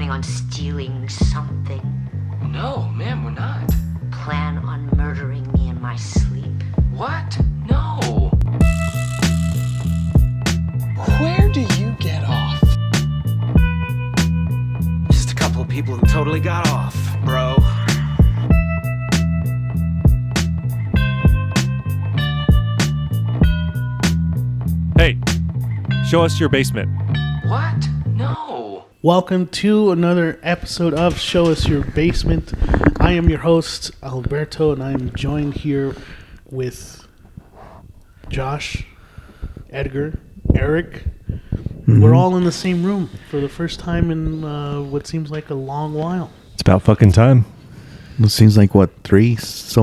planning on stealing something? No, ma'am, we're not. Plan on murdering me in my sleep? What? No. Where do you get off? Just a couple of people who totally got off, bro. Hey, show us your basement. What? No. Welcome to another episode of Show Us Your Basement. I am your host, Alberto, and I'm joined here with Josh, Edgar, Eric. We're all in the same room for the first time in what seems like a long while. It's about fucking time. It seems like, what, 3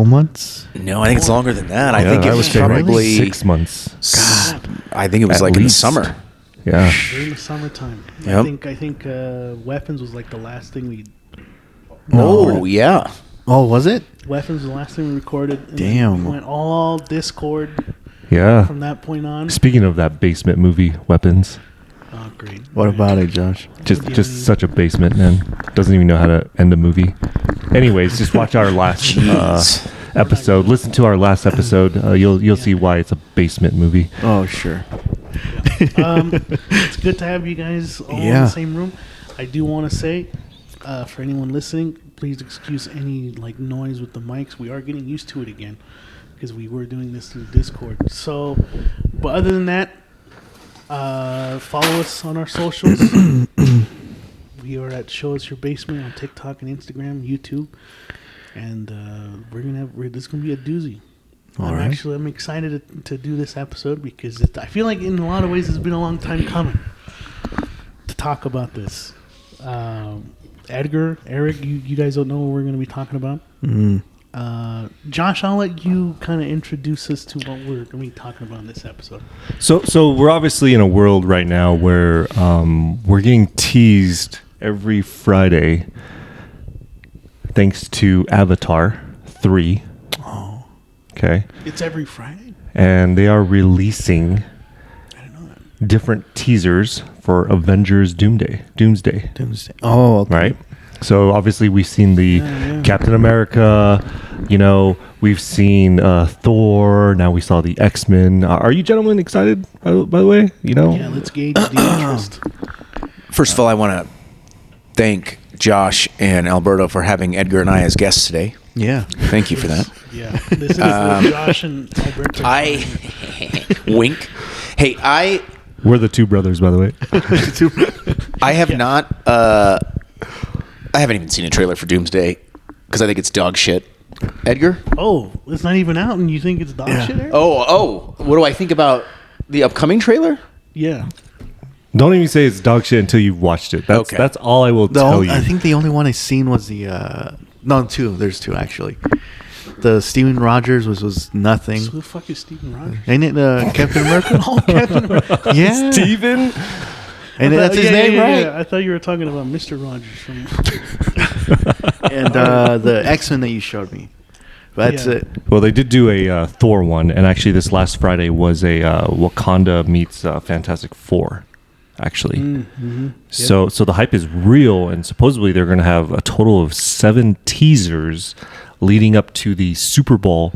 months? No, I think it's longer than that. I Yeah, think it I was would say probably 6 months. God, I think it was At like in the least. summer. Yeah. During the summertime. Yep. I think Weapons was like the last thing we... Oh, yeah. Oh, was it? Weapons was the last thing we recorded. And Damn. we went all Discord Yeah. from that point on. Speaking of that basement movie, Weapons. Oh, great. What about it, Josh? Just such a basement, man. Doesn't even know how to end a movie. Anyways, just watch our last episode. Listen to our last episode. You'll see why it's a basement movie. Oh, sure. It's good to have you guys all in the same room. I do want to say, for anyone listening, please excuse any noise with the mics. We are getting used to it again because we were doing this through Discord. So, but other than that, follow us on our socials. We are at Show Us Your Basement on TikTok and Instagram, YouTube, and this is gonna be a doozy. I'm excited to do this episode because I feel like in a lot of ways it's been a long time coming to talk about this. Edgar, Eric, you guys don't know what we're going to be talking about. Josh, I'll let you kind of introduce us to what we're going to be talking about in this episode. So we're obviously in a world right now where we're getting teased every Friday thanks to Avatar 3. Oh. Okay. It's every Friday? And they are releasing I didn't know that. different teasers for Avengers Doomsday. Oh, okay. Right? So obviously we've seen the Captain America, we've seen Thor, now we saw the X-Men. Are you gentlemen excited, by the way? Yeah, let's gauge the interest. First of all, I want to thank Josh and Alberto for having Edgar and I as guests today. Yeah. Thank you for that. Yeah, this is Josh and Alberto. Wink. Hey, We're the two brothers, by the way. I have not. I haven't even seen a trailer for Doomsday because I think it's dog shit. Edgar? Oh, it's not even out, and you think it's dog shit, Eric? Oh, what do I think about the upcoming trailer? Yeah. Don't even say it's dog shit until you've watched it. That's all I will tell you. I think the only one I seen was the... no, 2. There's 2, actually. The Steven Rogers was nothing. So who the fuck is Steven Rogers? Ain't it Captain America? Oh, Captain America. Yeah. Steven? And that's his name, right? Yeah. I thought you were talking about Mr. Rogers from... And the X-Men that you showed me. That's it. Well, they did do a Thor one, and actually this last Friday was a Wakanda meets Fantastic Four, actually. Mm-hmm. So the hype is real, and supposedly they're going to have a total of 7 teasers leading up to the Super Bowl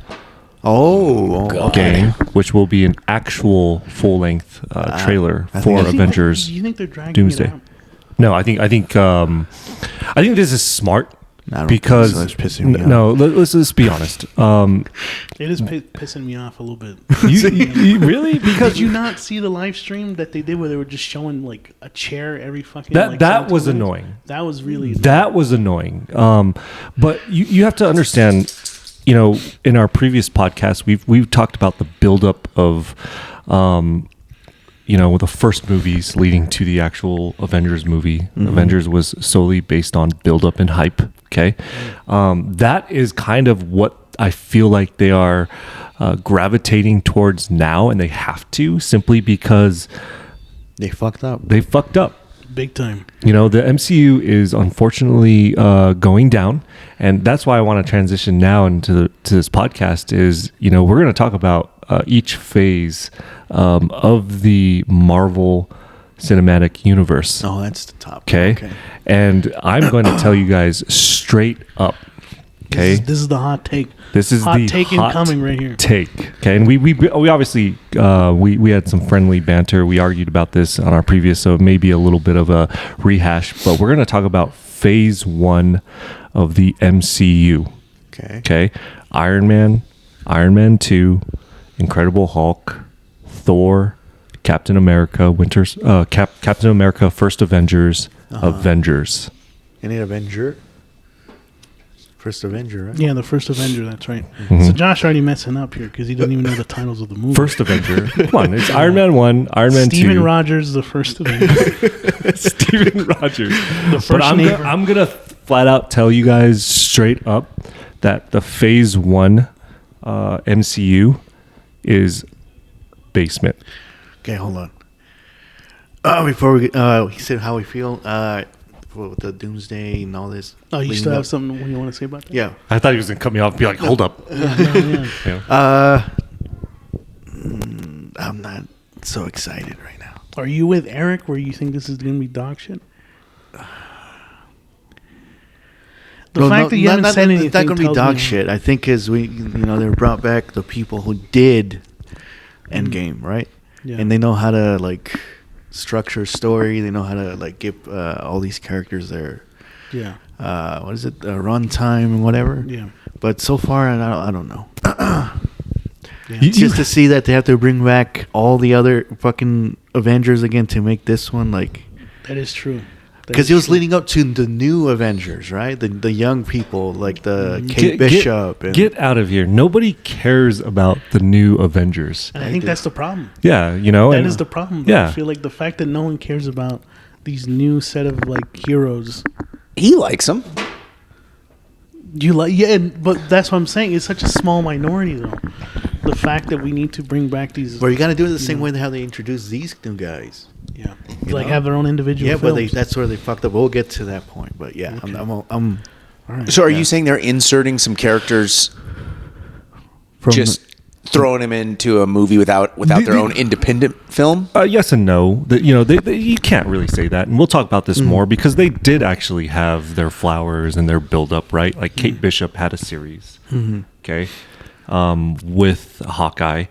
game, which will be an actual full-length trailer for Avengers Do you think they're dragging Doomsday. it out? No, I think this is smart. I don't Because think so. It's pissing me off. no, let's be honest. It is pissing me off a little bit. You really? Because Did you not see the live stream that they did where they were just showing a chair every fucking... that was 17 minutes? annoying. That was really... That was annoying. But you have to understand, in our previous podcast, we've talked about the buildup of, the first movies leading to the actual Avengers movie. Mm-hmm. Avengers was solely based on buildup and hype. Okay, that is kind of what I feel like they are gravitating towards now, and they have to simply because They fucked up. they fucked up. Big time. The MCU is unfortunately going down, and that's why I want to transition now into this podcast. Is we're going to talk about each phase of the Marvel cinematic universe. Oh, that's the top. Okay. And I'm going to tell you guys straight up. Okay. This is the hot take. This is hot the take hot incoming right here. take. Okay. And we obviously we had some friendly banter. We argued about this on our previous, so it may be a little bit of a rehash, but we're going to talk about phase 1 of the MCU. Okay. Iron Man 2, Incredible Hulk, Thor, Captain America, Captain America, First Avengers, Avengers. Any Avenger? First Avenger, right? Yeah, the first Avenger. That's right. Mm-hmm. So Josh already messing up here because he doesn't even know the titles of the movie. First Avenger. Come on, it's Iron Man 1, Iron Man 2. Steven Rogers, the first Avenger. Steven Rogers. The first But neighbor. I'm gonna flat out tell you guys straight up that the phase 1 MCU is basement. Okay, hold on. Before we he said how we feel with the Doomsday and all this. Oh, you leading still have up. something you want to say about that? Yeah. I thought he was gonna cut me off and be like, hold up. Yeah. Yeah. I'm not so excited right now. Are you with Eric where you think this is going to be dog shit? The fact that you haven't said anything it's not going to be tells dog me- shit. I think is they brought back the people who did Endgame, right? Yeah. And they know how to like structure a story. They know how to like give all these characters their Yeah. what is it, runtime and whatever. Yeah. But so far, I don't know. You- Just to see that they have to bring back all the other fucking Avengers again to make this one like. That is true. Because it was leading up to the new Avengers, right? The young people, like the Kate Get- Bishop. And Get out of here. Nobody cares about the new Avengers. And I think that's the problem. Yeah, That and- is the problem. Though. Yeah. I feel like the fact that no one cares about these new set of like heroes. He likes them. You like, yeah, but that's what I'm saying. It's such a small minority, though. The fact that we need to bring back these, Well, you got to do it the same way how they introduce these new guys. yeah, You like know? have their own individual. Yeah, but films. that's where they fucked up. We'll get to that point. But yeah, Okay. I'm All right. So are you saying they're inserting some characters, from just throwing them into a movie without their own independent film? Yes and no. You can't really say that, and we'll talk about this more because they did actually have their flowers and their build up, right? Like Kate Bishop had a series, okay, with Hawkeye.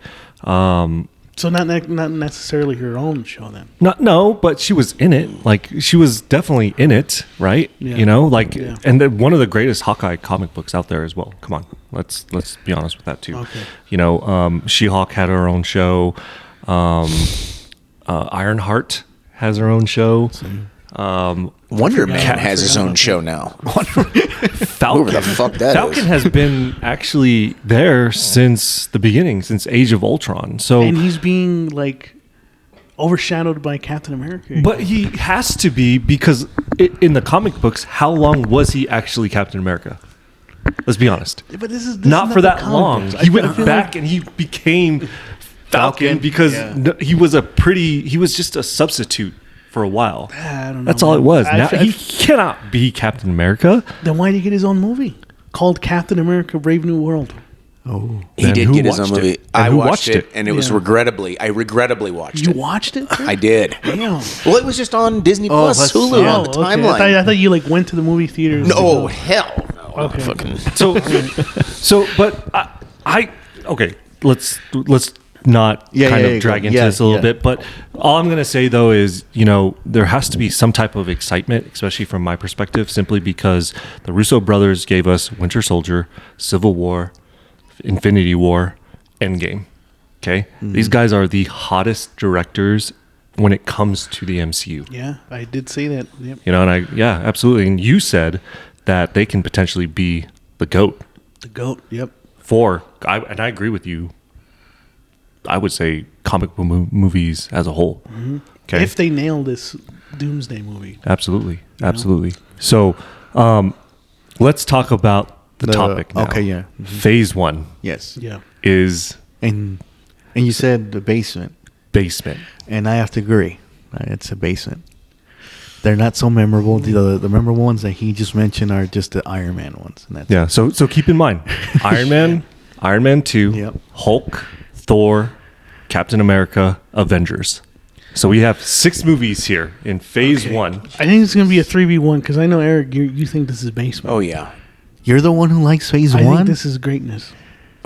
So not necessarily her own show then. No, but she was in it. Like she was definitely in it, right? Yeah. Yeah. And then one of the greatest Hawkeye comic books out there as well. Come on, let's be honest with that too. Okay. She-Hulk had her own show. Ironheart has her own show. Wonder Man has his own show now. Falcon, Whoever the fuck that Falcon is. has been actually there since the beginning, since Age of Ultron. So, And he's being like overshadowed by Captain America. but he has to be because in the comic books, how long was he actually Captain America? Let's be honest. But this is Not for the that comic long. books. He I went feel back like- and he became Falcon because yeah. he was just a substitute for a while. I don't know. That's all it was. I Now feel- he cannot be Captain America. Then why did he get his own movie called Captain America: Brave New World? Oh, He Then did who get his own watched movie. it? And I who watched watched it, it? and it was Yeah. I regrettably watched You it. watched it? I did. Damn. Well, it was just on Disney Plus, plus- Hulu oh, on the okay. timeline. I thought you like went to the movie theaters. No, hell no. Okay. Fucking. But I okay. Let's not drag into this a little bit. But all I'm going to say though is, there has to be some type of excitement, especially from my perspective, simply because the Russo brothers gave us Winter Soldier, Civil War, Infinity War, Endgame. Okay, these guys are the hottest directors when it comes to the MCU. Yeah, I did say that. Yep. And absolutely. And you said that they can potentially be the GOAT The GOAT. Yep. and I agree with you. I would say comic book movies as a whole. Okay, If they nail this Doomsday movie. absolutely. So, let's talk about the topic now. okay, yeah. Phase 1 yes. Yeah. is And you said the basement, basement. and I have to agree. It's a basement. They're not so memorable. The memorable ones that he just mentioned are just the Iron Man ones, and that's Yeah. So keep in mind, Iron Man 2, Yep. Hulk, Thor, Captain America, Avengers. So we have 6 movies here in phase 1. I think it's going to be a 3v1 because I know, Eric, you think this is basement. Oh yeah. You're the one who likes phase I one? think this is greatness.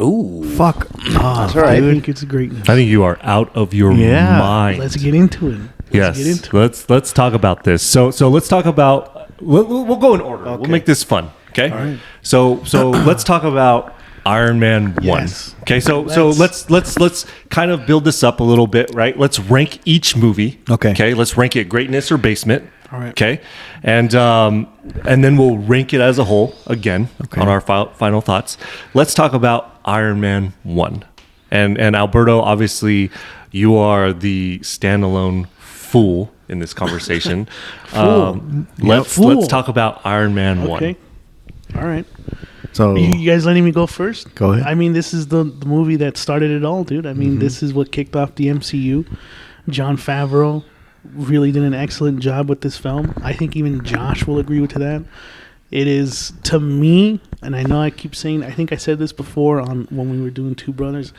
Ooh. Fuck. That's all I right. think it's greatness. I think you are out of your Yeah. mind. Let's get into it. Let's get Yes, into it. let's talk about this. So let's talk about. We'll go in order. We'll make this fun. Okay. All right. So let's talk about Iron Man 1. Yes. Okay. So let's kind of build this up a little bit, right? Let's rank each movie. Okay. Okay. Let's rank it greatness or basement. All right. Okay. And then we'll rank it as a whole again on our final thoughts. Let's talk about Iron Man 1. And Alberto, obviously, you are the standalone fool in this conversation. Let's talk about Iron Man 1. Okay. All right. So You guys letting me go first? Go ahead. I mean, this is the movie that started it all, dude. I mean, this is what kicked off the MCU. Jon Favreau really did an excellent job with this film. I think even Josh will agree with that. It is, to me, and I know I keep saying, I think I said this before on when we were doing Two Brothers,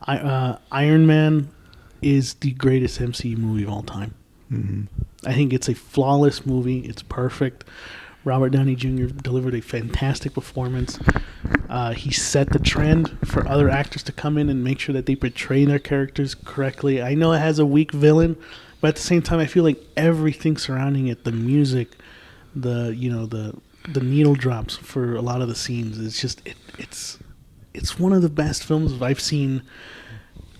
Iron Man is the greatest MCU movie of all time. I think it's a flawless movie. It's perfect. Robert Downey Jr. delivered a fantastic performance. He set the trend for other actors to come in and make sure that they portray their characters correctly. I know it has a weak villain, but at the same time, I feel like everything surrounding it, the music, the needle drops for a lot of the scenes, it's just it's one of the best films I've seen.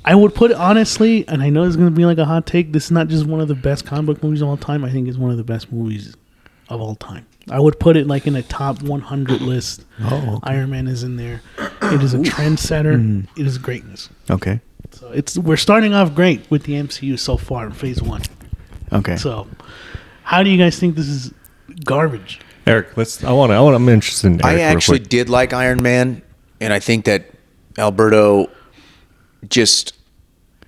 I would put it honestly, and I know it's going to be like a hot take, this is not just one of the best comic book movies of all time. I think it's one of the best movies of all time. I would put it like in a top 100 list. Oh, okay. Iron Man is in there. It is a trendsetter. It is greatness. Okay. So we're starting off great with the MCU so far in phase 1. Okay. So, how do you guys think this is garbage? Eric, I'm interested in Eric I real actually quick. did like Iron Man, and I think that Alberto just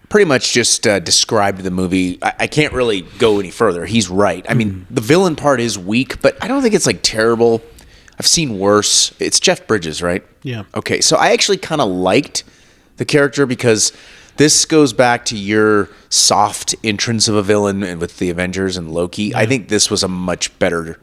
pretty much just described the movie. I can't really go any further. He's right. I mean, the villain part is weak, but I don't think it's like terrible. I've seen worse. It's Jeff Bridges, right? Yeah. Okay, so I actually kind of liked the character because this goes back to your soft entrance of a villain and with the Avengers and Loki. I think this was a much better.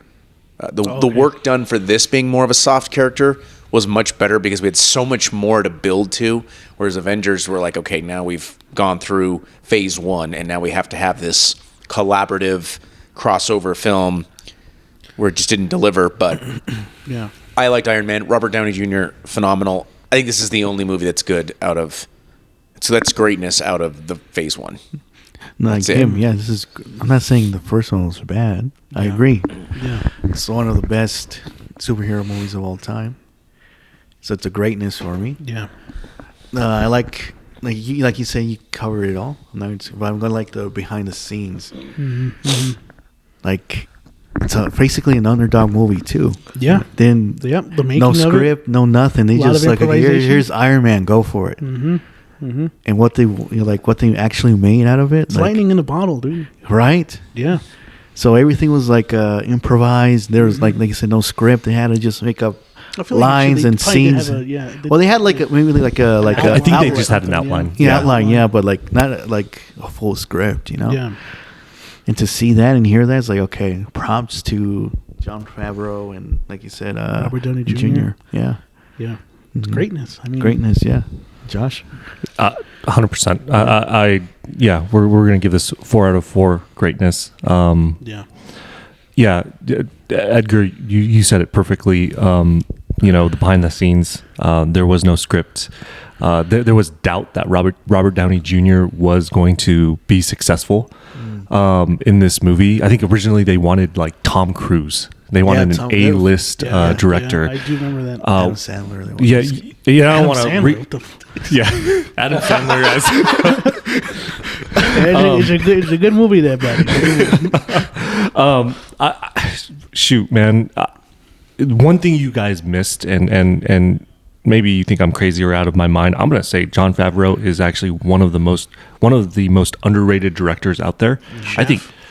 The work done for this being more of a soft character was much better because we had so much more to build to. Whereas Avengers were like, okay, now we've gone through phase 1 and now we have to have this collaborative crossover film where it just didn't deliver. But Yeah. I liked Iron Man. Robert Downey Jr., phenomenal. I think this is the only movie that's good out of. So that's greatness out of the phase 1. Like That's it. him, yeah. This is. I'm not saying the first one was bad. I agree. Yeah. It's one of the best superhero movies of all time. So it's a greatness for me. Yeah. I like you say, you covered it all. But I'm gonna like the behind the scenes. Like it's basically an underdog movie too. Yeah. Then Yep. The making no of it. script, no nothing. They Lot just of like, okay, improvisation. here's Iron Man, go for it. And what they actually made out of it, It's like, lightning in a bottle, dude. right? Yeah. So everything was like improvised. There was like you said, no script. They had to just make up I feel like lines they and probably did scenes. have a- Well, they had like maybe like a I think they outline. just had an Yeah. outline. outline, yeah, but like not like a full script, you know. Yeah. And to see that and hear that, it's like, okay, props to Jon Favreau and like you said, Robert Downey Jr. Yeah, Yeah. It's greatness. I mean, greatness. Yeah, Josh. 100%. We're gonna give this 4 out of 4 greatness. Yeah. Yeah, Edgar, you said it perfectly. The behind the scenes, there was no script. There was doubt that Robert Downey Jr. was going to be successful in this movie. I think originally they wanted like Tom Cruise. They wanted an A-list director. Yeah, I do remember that. Adam Sandler. Yeah, I don't Adam want to. Sandler, what the f- Yeah, Adam Sandler as. It's a good movie there, buddy. Shoot, man. One thing you guys missed, and maybe you think I'm crazy or out of my mind. I'm gonna say Jon Favreau is actually one of the most underrated directors out there.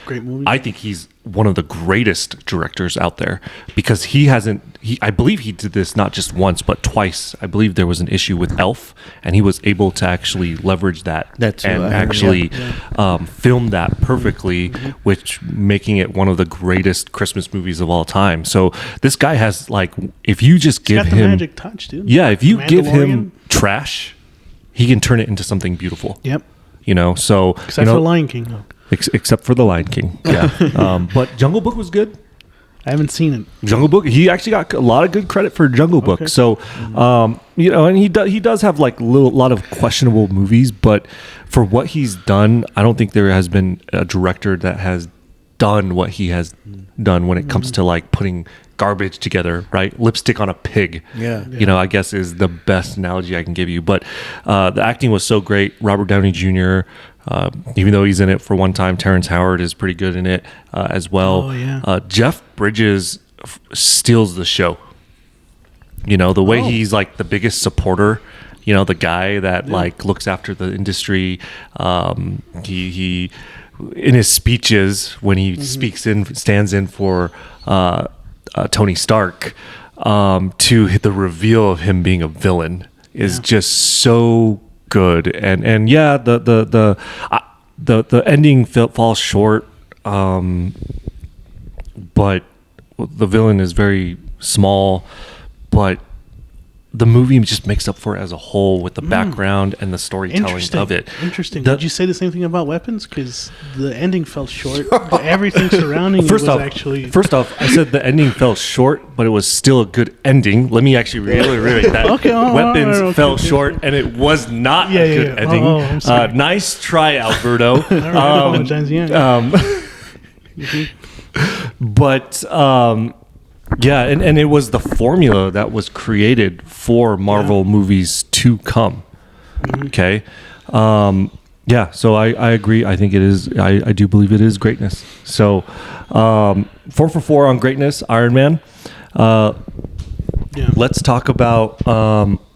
Great movie. I think he's one of the greatest directors out there because he hasn't I believe he did this not just once but twice. I believe there was an issue with Elf, and he was able to actually leverage that That's and what I heard, actually film that perfectly, which making it one of the greatest Christmas movies of all time. So this guy has like, if you just give Got the him magic touch, dude. yeah, if you give him Mandalorian. trash, he can turn it into something beautiful. Yep. You know, so Except you know, for Lion King, though. except for the Lion King. Yeah, but Jungle Book was good. I haven't seen it. Jungle Book. He actually got a lot of good credit for Jungle Book. Okay. So, you know, and he does have like lot of questionable movies, but for what he's done, I don't think there has been a director that has done what he has done when it comes to like putting garbage together, right? Lipstick on a pig. Yeah. You know, I guess is the best analogy I can give you. But the acting was so great. Robert Downey Jr., even though he's in it for one time, Terrence Howard is pretty good in it as well. Oh, yeah. Jeff Bridges steals the show. You know, the way Oh. he's like the biggest supporter, you know, the guy that like looks after the industry. He in his speeches when he stands in for Tony Stark, to hit the reveal of him being a villain is just so good. And yeah, the ending falls short, but the villain is very small, but the movie just makes up for it as a whole with the background and the storytelling of it. Interesting. The- Did you say the same thing about Weapons? Because the ending fell short, but everything surrounding it was actually... First off, I said the ending fell short, but it was still a good ending. Let me actually reiterate that. Okay, Weapons okay, fell okay. short, and it was not Yeah, a yeah, good yeah. ending. I'm sorry. Nice try, Alberto. I apologize, yeah. But yeah, and it was the formula that was created for Marvel movies to come. Okay. Yeah, so I agree. I think it is. I do believe it is greatness. So 4 for 4 on greatness. Iron Man. Yeah. Let's talk about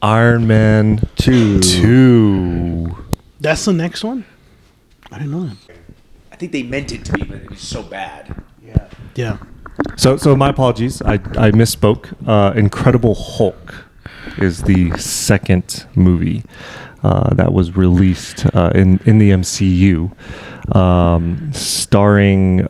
Iron Man 2. That's the next one? I didn't know that. I think they meant it to be, but it was so bad. Yeah. So my apologies. I misspoke. Incredible Hulk is the second movie that was released in the MCU, starring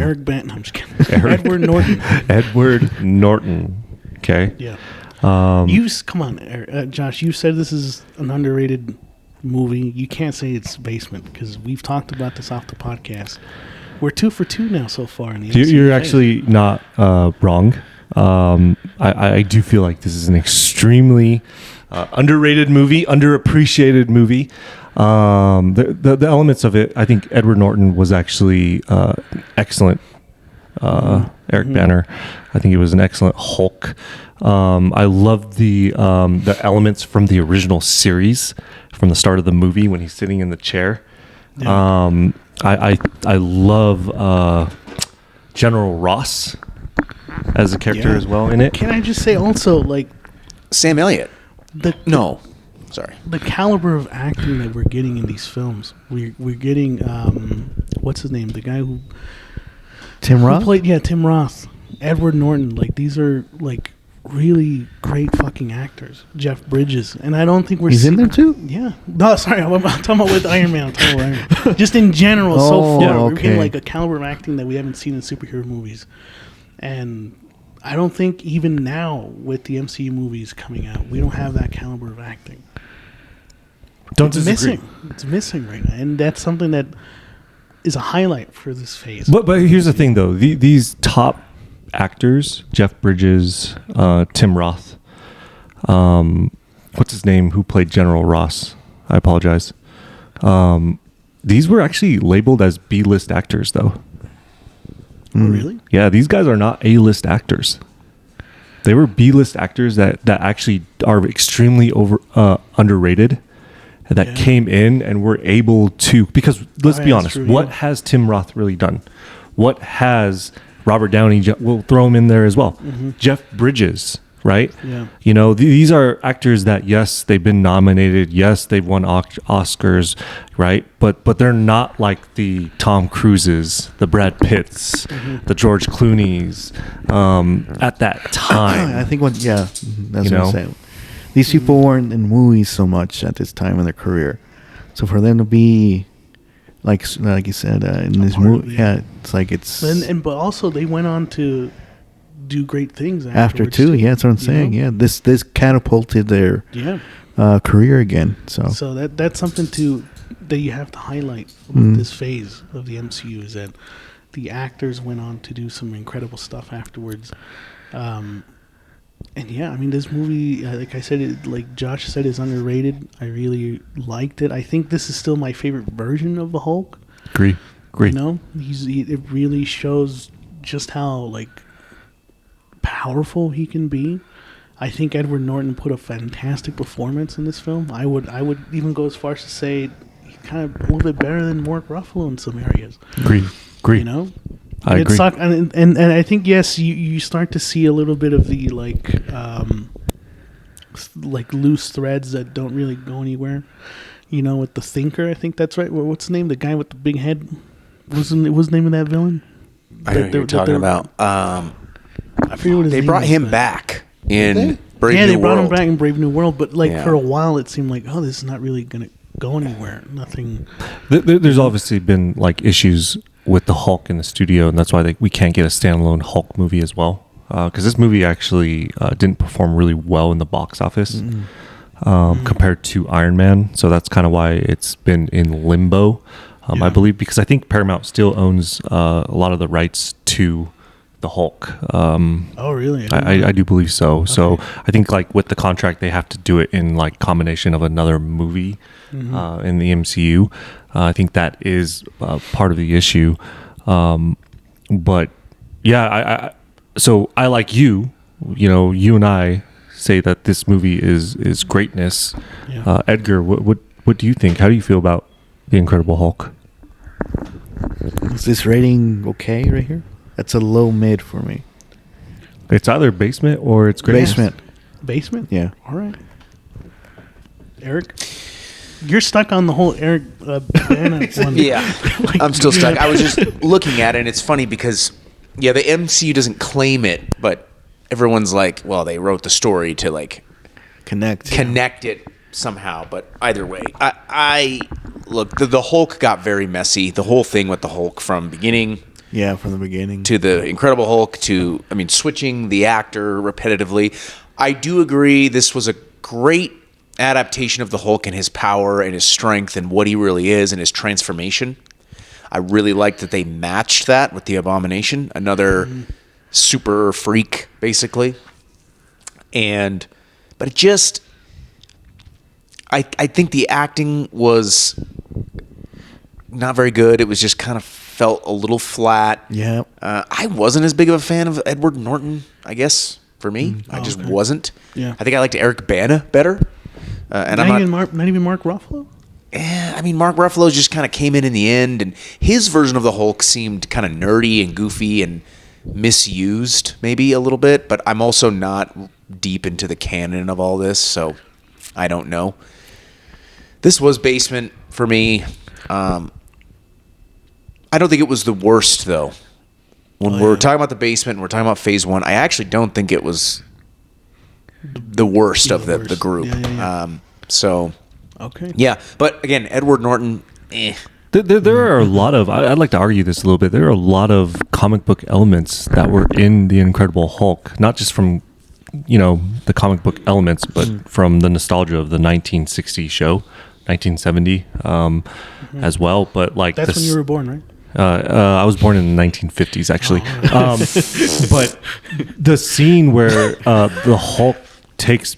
Eric Bant. No, I'm just kidding. Edward Norton. Edward Norton. Okay. Yeah. Come on, Josh. You said this is an underrated movie. You can't say it's Basement because we've talked about this off the podcast. We're 2 for 2 now so far in the MCU You're phase. actually not wrong. I do feel like this is an extremely underrated movie, underappreciated movie. The elements of it, I think Edward Norton was actually excellent. Eric Banner, I think he was an excellent Hulk. I love the elements from the original series, from the start of the movie when he's sitting in the chair. Yeah. I love General Ross as a character Yeah. as well in it. Can I just say also, like, Sam Elliott. No. Sorry. the caliber of acting that we're getting in these films. We're getting what's his name? The guy who Tim Roth? played Tim Roth, Edward Norton. Like, these are like really great fucking actors. Jeff Bridges, and I don't think we're He's in there too? Yeah. No, sorry, I'm talking about with Iron Man. I'm talking about Iron Man. Just in general, so Oh, far we're okay. getting like a caliber of acting that we haven't seen in superhero movies, and I don't think even now with the MCU movies coming out, we don't have that caliber of acting. Don't It's disagree. missing. It's missing right now, and that's something that is a highlight for this phase. But here's the thing though, these top actors, Jeff Bridges, Tim Roth, what's his name, who played General Ross? I apologize. These were actually labeled as B-list actors though. Really? Yeah, these guys are not A-list actors. They were B-list actors that actually are extremely underrated, that Yeah. came in and were able to, because let's Oh, be yeah, honest, that's true, what yeah. has Tim Roth really done? What has Robert Downey, we'll throw him in there as well. Mm-hmm. Jeff Bridges, right? Yeah. You know, these are actors that, yes, they've been nominated, yes, they've won Oscars, right? But they're not like the Tom Cruises, the Brad Pitts, the George Clooney's at that time. I think that's You what know? I'm saying. These people weren't in movies so much at this time in their career, so for them to be like you said in this movie, it's like it's but also they went on to do great things after afterwards, too. Yeah, that's what I'm saying. know? Yeah, this catapulted their Yeah. career again. So that's something that you have to highlight with this phase of the MCU is that the actors went on to do some incredible stuff afterwards. And yeah, I mean, this movie, like I said, like Josh said, is underrated. I really liked it. I think this is still my favorite version of the Hulk. Agree. You know, it really shows just how like powerful he can be. I think Edward Norton put a fantastic performance in this film. I would even go as far as to say he kind of a little bit better than Mark Ruffalo in some areas. Agree. You know, I agree. And I think yes, you start to see a little bit of the like loose threads that don't really go anywhere. You know, with the Thinker, I think that's right. What's the name? The guy with the big head. What's the name of that villain? I know what you're talking about. I forget what his They name brought is, him but- back in Brave Yeah, New they brought World. him back in Brave New World, but like Yeah. for a while it seemed like, oh, this is not really gonna go anywhere. Nothing. There's obviously been like issues with the Hulk in the studio, and that's why we can't get a standalone Hulk movie as well. Because this movie actually didn't perform really well in the box office compared to Iron Man. So that's kind of why it's been in limbo, I believe, because I think Paramount still owns a lot of the rights to the Hulk. Oh, really? I do believe so. So I think like with the contract, they have to do it in like combination of another movie in the MCU. I think that is part of the issue. But yeah, so I like you know, you and I say that this movie is greatness. Yeah. Edgar, what do you think? How do you feel about The Incredible Hulk? Is this rating okay right here? That's a low mid for me. It's either basement or it's greatness. Basement? Yeah. All right. Eric, you're stuck on the whole Eric Bana one. Yeah, Like, I'm still you stuck. know- I was just looking at it, and it's funny because, yeah, the MCU doesn't claim it, but everyone's like, well, they wrote the story to like Connect it somehow. But either way, I look, the Hulk got very messy. The whole thing with the Hulk from beginning Yeah, from the beginning. to the Incredible Hulk to, I mean, switching the actor repetitively. I do agree this was a great adaptation of the Hulk and his power and his strength and what he really is and his transformation. I really liked that they matched that with the Abomination, another super freak, basically. But it just, I think the acting was not very good. It was just kind of felt a little flat. Yeah. I wasn't as big of a fan of Edward Norton, I guess, for me. I just wasn't. Yeah. I think I liked Eric Bana better. And not even Mark Ruffalo? I mean, Mark Ruffalo just kind of came in the end, and his version of the Hulk seemed kind of nerdy and goofy and misused maybe a little bit, but I'm also not deep into the canon of all this, so I don't know. This was basement for me. I don't think it was the worst, though. When we're talking about the basement and we're talking about phase one, I actually don't think it was the worst of the group. Yeah. So, Okay. yeah. But again, Edward Norton, There are a lot of, I'd like to argue this a little bit. There are a lot of comic book elements that were in The Incredible Hulk, not just from, you know, the comic book elements, but from the nostalgia of the 1960 show, 1970 as well. But like, That's when you were born, right? I was born in the 1950s, actually. But the scene where the Hulk takes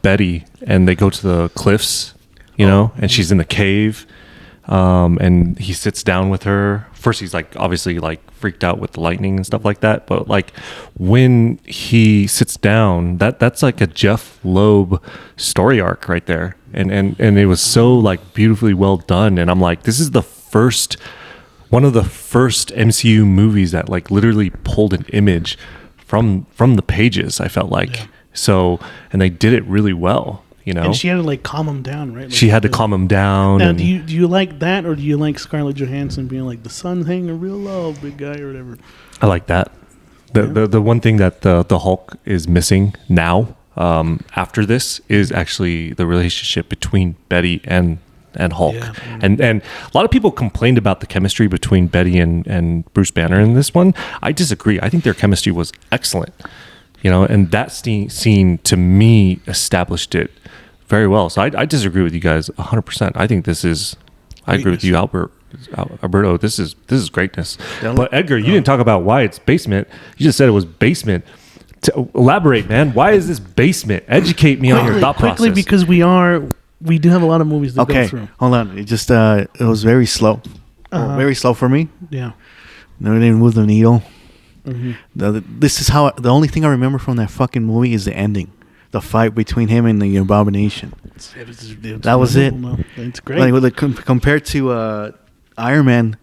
Betty and they go to the cliffs, you know, and she's in the cave, and he sits down with her. First, he's like obviously like freaked out with the lightning and stuff like that. But like when he sits down, that's like a Jeff Loeb story arc right there, and it was so like beautifully well done. And I'm like, this is one of the first MCU movies that like literally pulled an image from the pages. I felt like, So, and they did it really well. You know, And she had to like calm him down, right? Like, she had to calm him down. Now, And do you like that, or do you like Scarlett Johansson being like the sun's hanging real low, big guy, or whatever? I like that. The one thing that the Hulk is missing now, after this, is actually the relationship between Betty and Hulk. Yeah. And a lot of people complained about the chemistry between Betty and Bruce Banner in this one. I disagree. I think their chemistry was excellent. You know, and that scene to me established it very well. So I disagree with you guys 100%. I think this is. I agree with you, Alberto. This is greatness. But Edgar, you didn't talk about why it's basement. You just said it was basement. To elaborate, man. Why is this basement? Educate me on your thought Quickly, process. because we do have a lot of movies to go through. Hold on. It just it was very slow. Very slow for me. Yeah. No, it didn't move the needle. Mm-hmm. This is how the only thing I remember from that fucking movie is the ending, the fight between him and the Abomination. That was it. It's great. Like compared to Iron Man,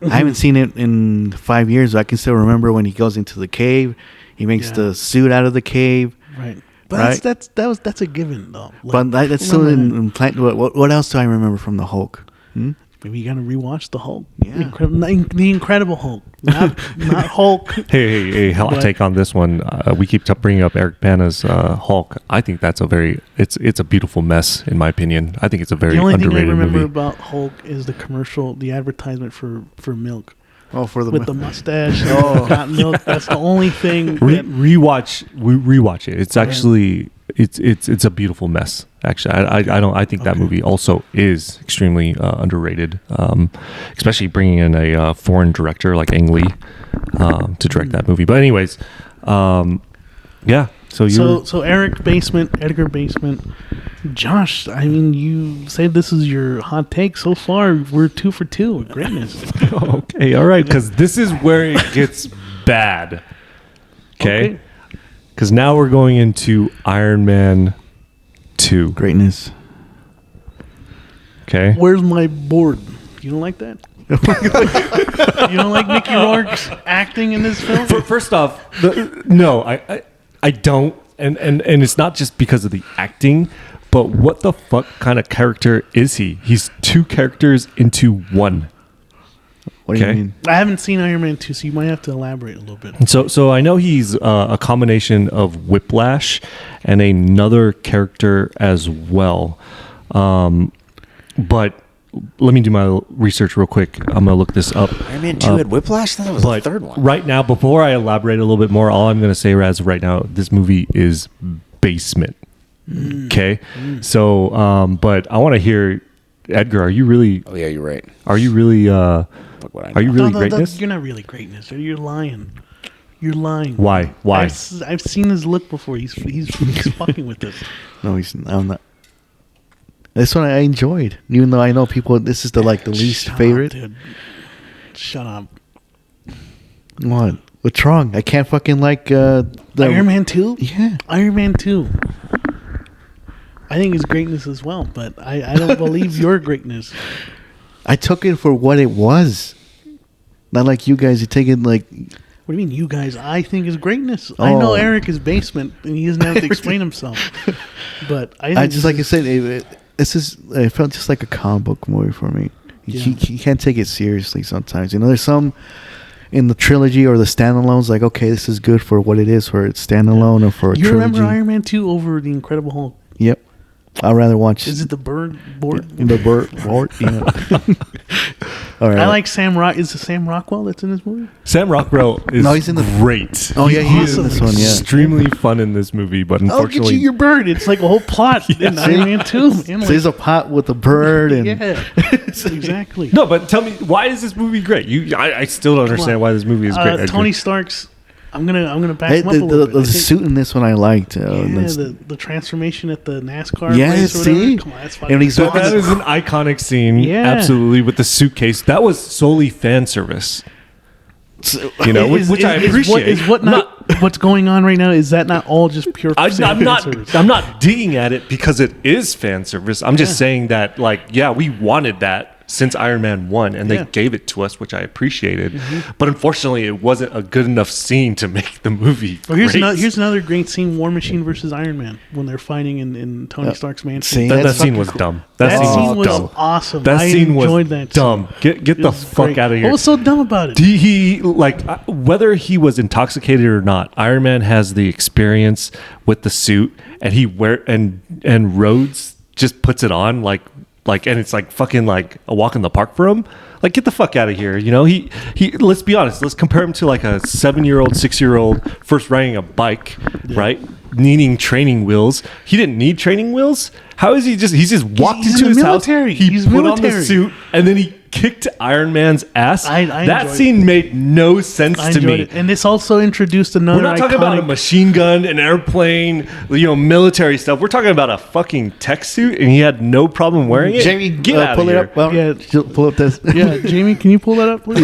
I haven't seen it in 5 years. I can still remember when he goes into the cave, he makes the suit out of the cave. Right. But that's a given though. Like, But that's still in plan. What else do I remember from the Hulk? Maybe you gotta rewatch the Hulk. Yeah. The Incredible Hulk, not Hulk. Hey, hot take on this one. We keep bringing up Eric Bana's Hulk. I think that's it's a beautiful mess, in my opinion. I think it's a very The only thing I underrated remember movie. about Hulk is the commercial, the advertisement for milk. Oh, for the With the mustache, got milk. That's the only thing. Rewatch it. It's actually it's a beautiful mess. Actually, I think that movie also is extremely underrated. Especially bringing in a foreign director like Ang Lee to direct that movie. But anyways, yeah. So Edgar Basement, Josh. I mean, you said this is your hot take so far. We're 2 for 2. Greatness. okay, all right, because this is where it gets bad. Okay, because now we're going into Iron Man 2. Greatness. Okay, Where's my board? You don't like that? You don't like Mickey Rourke's acting in this film? First off, no, I don't, and it's not just because of the acting, but what the fuck kind of character is he? He's 2 characters into one. What do you mean? I haven't seen Iron Man 2, so you might have to elaborate a little bit. So I know he's a combination of Whiplash and another character as well, but let me do my research real quick. I'm gonna look this up. Iron Man 2 had Whiplash? That was the third one. Right now, before I elaborate a little bit more, all I'm gonna say as of right now, this movie is basement. Okay, so but I want to hear, Edgar. Are you really? Oh yeah, you're right. Are you really? Fuck what I know. Are you really greatness? You're not really greatness. You're lying. You're lying. Why? I've seen his look before. He's fucking with us. No, I'm not. This one I enjoyed, even though I know people. This is the least Shut favorite. up, dude. Shut up. What? What's wrong? I can't fucking like Iron Man 2? Yeah. Iron Man 2. I think it's greatness as well, but I don't believe your greatness. I took it for what it was. Not like you guys. You take it like. What do you mean, you guys? I think it's greatness. I know Eric is basement, and he doesn't have to explain himself. But I just like I said, it felt just like a comic book movie for me. You can't take it seriously sometimes. You know, there's some in the trilogy or the standalones, like, okay, this is good for what it is for its standalone or for a trilogy. You remember Iron Man 2 over The Incredible Hulk? Yep. I'd rather watch. Is it the bird board? The bird board. Yeah. All right. I like Sam Rock. Is it Sam Rockwell that's in this movie? Sam Rockwell is he's in the great. Oh yeah, he's awesome. in this one. Yeah. Extremely fun in this movie, but I'll unfortunately, get you your bird. It's like a whole plot in Iron Man 2. Man. So Like, there's a pot with a bird and yeah, exactly. no. But tell me, why is this movie great? I still don't understand why this movie is great. Edgar. Tony Stark's. I'm gonna back Hey, him up a little bit. the suit in this one I liked. The transformation at the NASCAR. Yeah, race or see? whatever. Come on, that's fucking And he's So walking that is an iconic scene, Yeah. absolutely, with the suitcase. That was solely fan service, you know, which I appreciate. What's going on right now? Is that not all just pure? I'm fan not. service? I'm not digging at it because it is fan service. I'm just saying that, like, yeah, we wanted that. since Iron Man 1, and they gave it to us, which I appreciated. But unfortunately, it wasn't a good enough scene to make the movie. Well, here's another great scene: War Machine versus Iron Man when they're fighting in Tony Stark's mansion. That scene was dumb. That scene was awesome. That scene enjoyed was that dumb. Get the fuck out of here. What was so dumb about it? He like whether he was intoxicated or not, Iron Man has the experience with the suit, and and Rhodes just puts it on like and it's like fucking like a walk in the park for him. Like, get the fuck out of here. You know, he let's be honest, let's compare him to like a 7-year-old, 6-year-old first riding a bike, right? Needing training wheels. He didn't need training wheels. How is he just walked He's into in the his house, military. he He's put on military. the suit, and then he kicked Iron Man's ass. I that enjoyed scene made no sense I to enjoyed me. it. And this also introduced another We're not talking about a machine gun, an airplane, military stuff. We're talking about a fucking tech suit, and he had no problem wearing it. Jamie, get out pull of it here. up. Well, Yeah. pull up this. Yeah, Jamie, can you pull that up, please?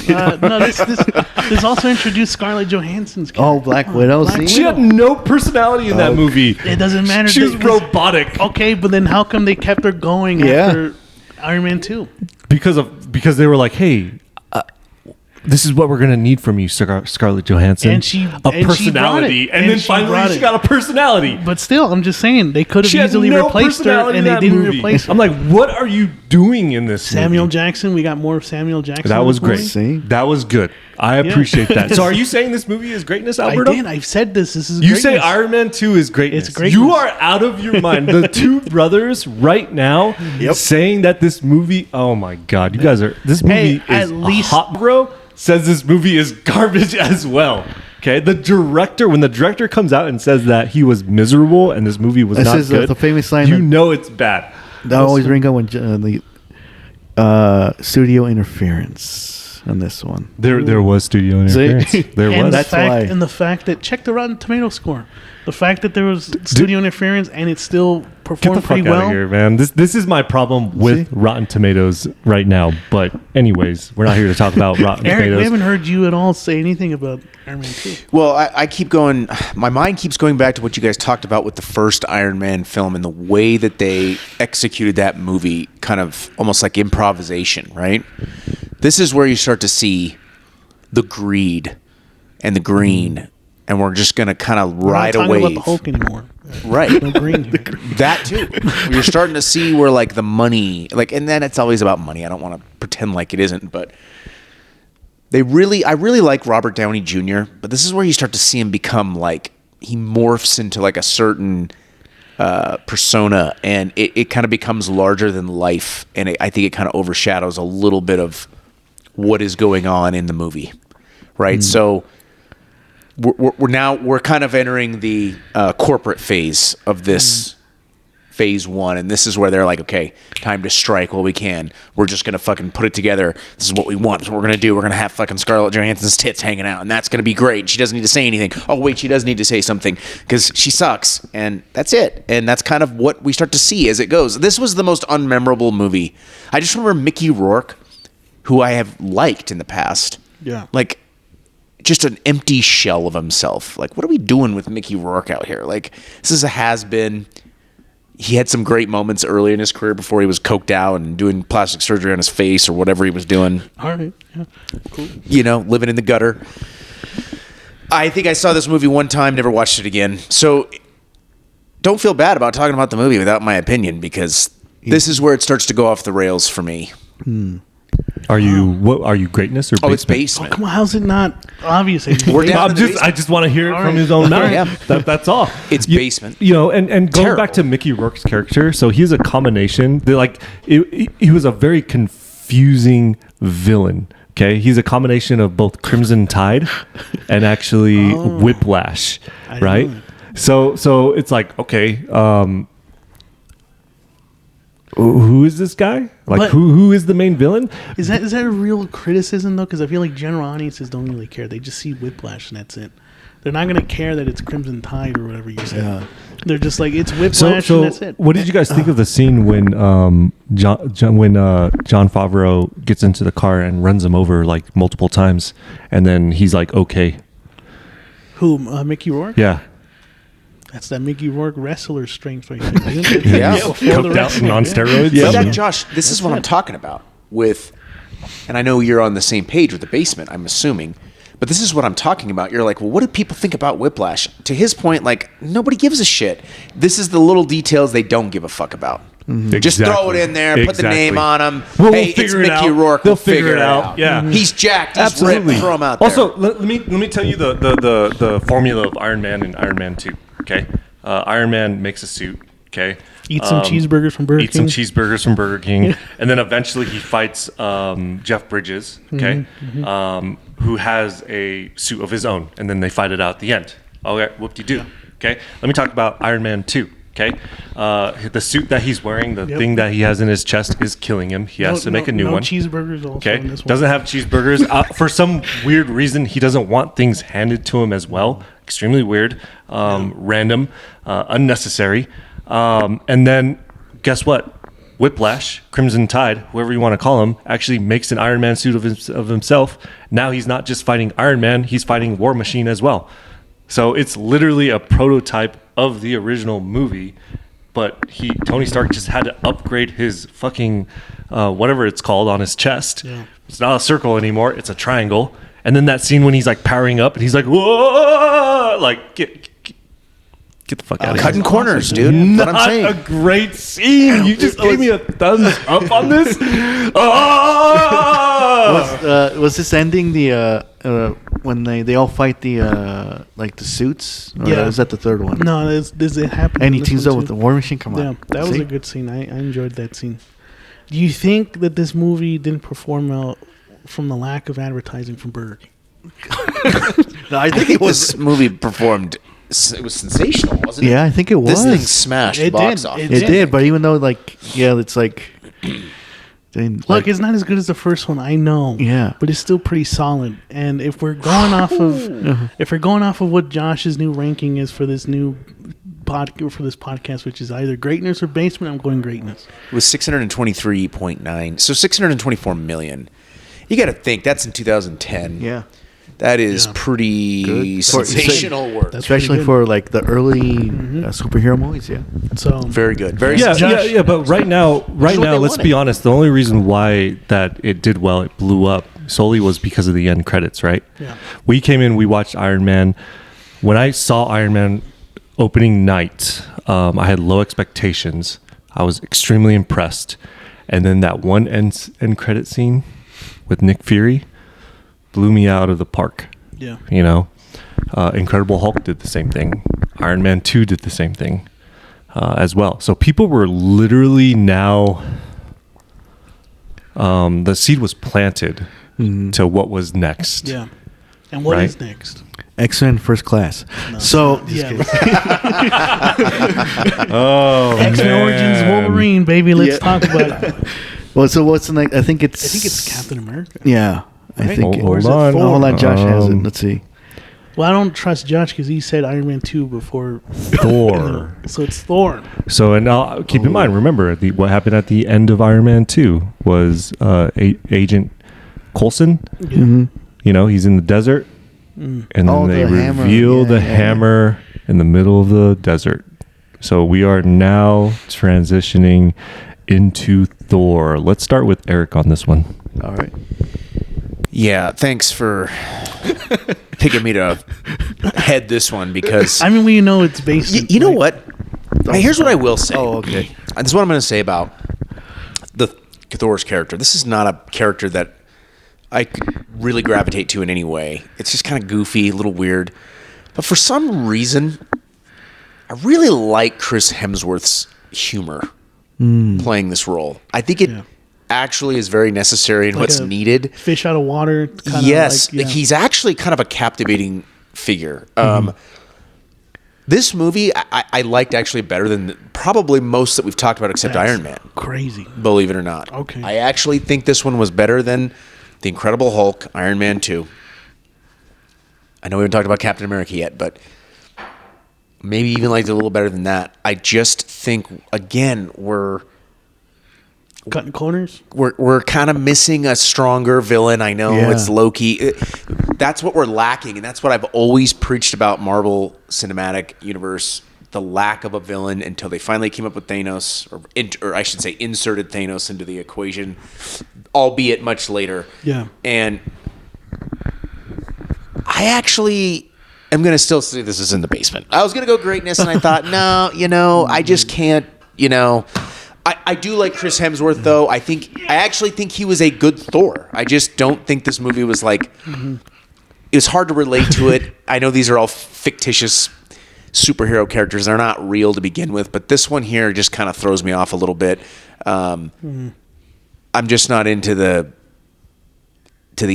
Yeah. No, this also introduced Scarlett Johansson's character. Oh, Black Widow. Black See? She had no personality in that movie. It doesn't matter. She was because- robotic Okay, but then how come they kept her going after Iron Man 2? because they were like, hey. This is what we're gonna need from you, Scarlett Johansson. And she a and she personality, brought it. and then she finally brought she it. got a personality. But still, I'm just saying they could She have had easily no replaced her, personality and in they that didn't movie. replace her. I'm like, what are you doing in this Samuel movie? Jackson. We got more of Samuel Jackson. That in was this great. movie. See? That was good. I appreciate that. So, are you saying this movie is greatness, I Alberto? did. I've said this. This is You greatness. say Iron Man 2 is greatness. It's greatness. You are out of your mind. The two brothers right now saying that this movie, oh my God, you guys are, this movie Hey, is at least- hot, bro, says this movie is garbage as well. Okay, when the director comes out and says that he was miserable and this movie was This not is good, the famous line you that- know it's bad. That always ring out when the studio interference on this one. There was studio interference. There And was. the That's fact, why. and the fact that check the Rotten Tomato score, the fact that there was studio interference and it still Get the performed fuck pretty out well. of here, man. This is my problem with Rotten Tomatoes right now. But anyways, we're not here to talk about Rotten Eric, Tomatoes. we haven't heard you at all say anything about Iron Man 2. Well, I keep going. My mind keeps going back to what you guys talked about with the first Iron Man film and the way that they executed that movie, kind of almost like improvisation, right? This is where you start to see the greed and the green, and we're just going to kind of ride a We're not talking wave. about the Hulk anymore. Right. No green here. That too. You're starting to see where like the money, like, and then it's always about money. I don't want to pretend like it isn't, but I really like Robert Downey Jr., but this is where you start to see him become like, he morphs into like a certain persona, and it kind of becomes larger than life. And I think it kind of overshadows a little bit of what is going on in the movie. Right. So we're kind of entering the corporate phase of this phase one, and this is where they're like, okay, time to strike while we can. We're just gonna fucking put it together. This is what we want. This is what we're gonna do. We're gonna have fucking Scarlett Johansson's tits hanging out, and that's gonna be great. She doesn't need to say anything. Oh wait, she does need to say something because she sucks, and that's it. And that's kind of what we start to see as it goes. This was the most unmemorable movie. I just remember Mickey Rourke, who I have liked in the past. Yeah. Like, just an empty shell of himself. Like, what are we doing with Mickey Rourke out here? Like, this is a has-been. He had some great moments early in his career before he was coked out and doing plastic surgery on his face or whatever he was doing. All right. Yeah. Cool. You know, living in the gutter. I think I saw this movie one time, never watched it again. So don't feel bad about talking about the movie without my opinion, because this is where it starts to go off the rails for me. Are you greatness or basement? Oh, it's basement. Come on, how's it not obvious? We're down to the basement. I just want to hear it All from right. his own mouth. Yeah. That's all. It's basement. You know, and going Terrible. back to Mickey Rourke's character, so he's a combination. He was a very confusing villain. Okay, he's a combination of both Crimson Tide and actually Whiplash, I didn't right? know So it's like, okay, who is this guy? Like, But- who is the main villain? Is that a real criticism though? Because I feel like general audiences don't really care. They just see Whiplash and that's it. They're not going to care that it's Crimson Tide or whatever you said. Yeah. They're just like, it's Whiplash So and that's it. what did you guys think of the scene when John Favreau gets into the car and runs him over like multiple times, and then he's like, okay, Who? Mickey Rourke? yeah. That's that Mickey Rourke wrestler strength right there. Isn't it? Yeah. Before the Coked out wrestling, and on yeah. steroids. But that, Josh, this is what I'm talking about with, and I know you're on the same page with the basement, I'm assuming, but this is what I'm talking about. You're like, well, what do people think about Whiplash? To his point, like, nobody gives a shit. This is the little details they don't give a fuck about. Just throw it in there, put the name on him. We'll hey, it's figure it Mickey out. Rourke. They'll We'll figure it out. Yeah. He's jacked. He's Absolutely. ripped. Throw him out there. Also, let me tell you the formula of Iron Man and Iron Man 2. Okay, Iron Man makes a suit. Okay, Eat some cheeseburgers from Burger eat King. some cheeseburgers from Burger King, and then eventually he fights Jeff Bridges. Okay, who has a suit of his own, and then they fight it out at the end. Okay, whoop-de-doo. Okay, let me talk about Iron Man 2. Okay, the suit that he's wearing, the thing that he has in his chest, is killing him. He has to make a new one. Cheeseburgers also Okay, in this one. doesn't have cheeseburgers. For some weird reason, he doesn't want things handed to him as well. Extremely weird, random, unnecessary. And then, guess what? Whiplash, Crimson Tide, whoever you want to call him, actually makes an Iron Man suit of himself. Now he's not just fighting Iron Man; he's fighting War Machine as well. So it's literally a prototype of the original movie, but Tony Stark just had to upgrade his fucking whatever it's called on his chest. Yeah. It's not a circle anymore; it's a triangle. And then that scene when he's like powering up and he's like, "Whoa!" Like get the fuck out of here! Cutting corners, dude. Not What I'm saying. a great scene. You just gave me a thumbs up on this. Oh! Was this ending when they all fight the like the suits? Or Yeah. is that the third one? No, this it happened. And he in this teams one up with too. the War Machine. Come on. Yeah, that was See? a good scene. I enjoyed that scene. Do you think that this movie didn't perform well from the lack of advertising from Burger King? No, I I think think it was. this movie performed. It was sensational, wasn't it? Yeah, I think it was. This thing smashed the It box did. office. It did, but even though it's like. Look, it's not as good as the first one, I know. Yeah. But it's still pretty solid. And if we're going off of what Josh's new ranking is for this new podcast, which is either greatness or basement, I'm going greatness. It was 623.9, so 624 million. You got to think that's in 2010. Yeah. That is Yeah. pretty Good. sensational work. That's Especially pretty good. for like the early superhero movies. Yeah. So Very good. Very Yeah, Josh- yeah. But right now, what they let's be wanted. honest. The only reason why that it did well, it blew up solely was because of the end credits, right? Yeah. We came in, we watched Iron Man. When I saw Iron Man opening night, I had low expectations. I was extremely impressed, and then that one end credit scene with Nick Fury blew me out of the park. yeah. You know, Incredible Hulk did the same thing. Iron Man 2 did the same thing as well. So people were literally now, the seed was planted to what was next. Yeah. And what Right. is next? X-Men First Class. So Yeah. Oh, X-Men man. Origins Wolverine, baby. Let's Yeah. talk about it. well, so what's the next? I think it's Captain America. Yeah. I Right? think. Or is it Hold on. Thor? Oh, hold on. Josh has it. Um, Let's see. Well, I don't trust Josh because he said Iron Man 2 before. Thor. So it's Thor. So, and now keep in mind, remember, what happened at the end of Iron Man 2 was Agent Coulson. Mm-hmm. You know, he's in the desert, and then Oh, they the hammer. reveal Yeah, the yeah, hammer in the middle of the desert. So we are now transitioning into Thor. Let's start with Eric on this one. All right. Yeah, thanks for picking me to head this one because I mean, we know it's based. you know what? Hey, here's what I will say. Oh, okay. This is what I'm going to say about the Thor's character. This is not a character that I could really gravitate to in any way. It's just kind of goofy, a little weird. But for some reason, I really like Chris Hemsworth's humor playing this role. I think it actually is very necessary and Like what's a needed. Fish out of water. Kinda Yes, like, yeah. he's actually kind of a captivating figure. This movie I liked actually better than probably most that we've talked about except That's Iron Man, crazy. believe it or not. Okay. I actually think this one was better than The Incredible Hulk, Iron Man 2. I know we haven't talked about Captain America yet, but maybe even liked it a little better than that. I just think, again, we're Cutting corners. kind of missing a stronger villain. I know Yeah. it's Loki. That's what we're lacking, and that's what I've always preached about Marvel Cinematic Universe the lack of a villain until they finally came up with Thanos, or I should say, inserted Thanos into the equation, albeit much later. Yeah. And I actually am going to still say this is in the basement. I was going to go greatness, and I thought, no, I just can't, I do like Chris Hemsworth, though. I actually think he was a good Thor. I just don't think this movie was like, it was hard to relate to it. I know these are all fictitious superhero characters. They're not real to begin with, but this one here just kind of throws me off a little bit. I'm just not into the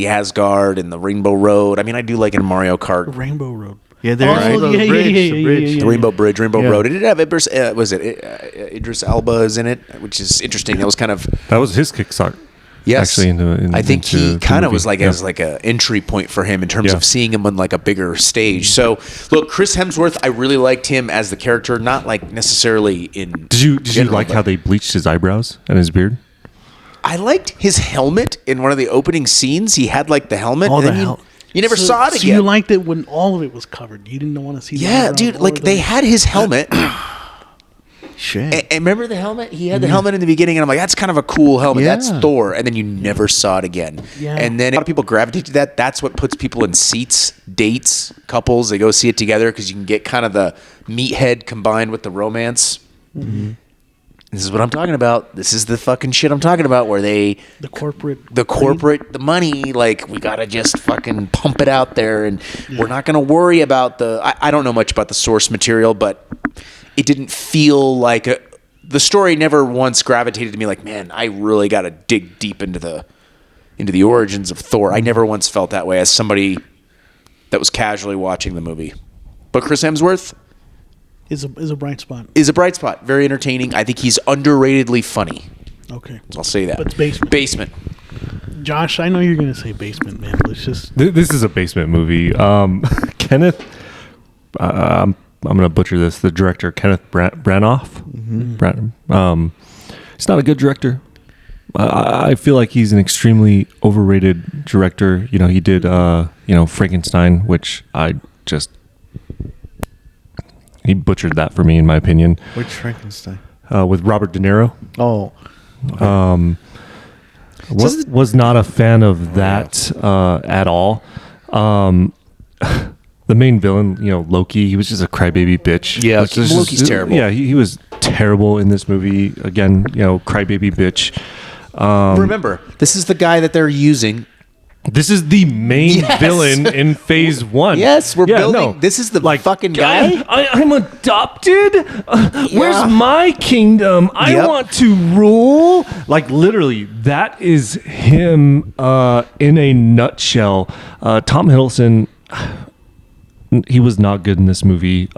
Asgard and the Rainbow Road. I mean, I do like in Mario Kart. Rainbow Road. Yeah, there's the bridge. The Rainbow Bridge, Rainbow Road. It did have Idris Elba is in it, which is interesting. That was kind of That was his kickstart. yes. Actually, I think he into kind the of was movie. like as like a entry point for him in terms Yeah. of seeing him on like a bigger stage. So look, Chris Hemsworth, I really liked him as the character, not like necessarily in. Did you general, like but how they bleached his eyebrows and his beard? I liked his helmet in one of the opening scenes. He had like the helmet. Oh, and the then hel- you never saw it So again. you liked it when all of it was covered. You didn't want to see. the Yeah, eyebrows dude. or Like the- they had his helmet. Shit. And remember the helmet? He had the helmet in the beginning, and I'm like, that's kind of a cool helmet. Yeah. That's Thor. And then you never saw it again. Yeah. And then a lot of people gravitate to that. That's what puts people in seats, dates, couples. They go see it together because you can get kind of the meathead combined with the romance. This is what I'm talking about. This is the fucking shit I'm talking about where the corporate, the money, like we gotta just fucking pump it out there, and we're not gonna worry about I don't know much about the source material, but it didn't feel like the story never once gravitated to me like, man, I really gotta dig deep into the origins of Thor. I never once felt that way as somebody that was casually watching the movie. But Chris Hemsworth is a bright spot. is a bright spot, very entertaining. I think he's underratedly funny. Okay, I'll say that. But it's basement. Basement. Josh, I know you're gonna say basement, man. Let's just. This is a basement movie. Kenneth, I'm gonna butcher this. The director, Kenneth Branagh. He's not a good director. I feel like he's an extremely overrated director. He did Frankenstein, which he butchered that for me, in my opinion. Which Frankenstein? With Robert De Niro. Oh. Was not a fan of that at all. The main villain, Loki, he was just a crybaby bitch. Yeah, Which is Loki's terrible. Yeah, he was terrible in this movie. Again, crybaby bitch. Remember, this is the guy that they're using. This is the main Yes. villain in Phase 1. Yes, we're building. This is the fucking guy. I'm adopted. Where's my kingdom? I Yep. want to rule. Like literally, that is him in a nutshell. Tom Hiddleston, he was not good in this movie.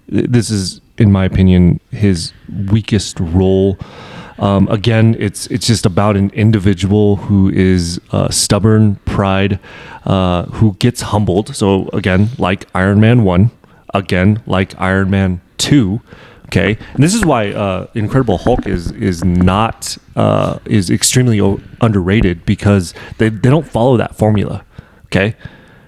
This is, in my opinion, his weakest role. Again, it's just about an individual who is stubborn, pride, who gets humbled. So again, like Iron Man 1, again, like Iron Man 2. Okay, and this is why Incredible Hulk is extremely underrated, because they don't follow that formula. Okay,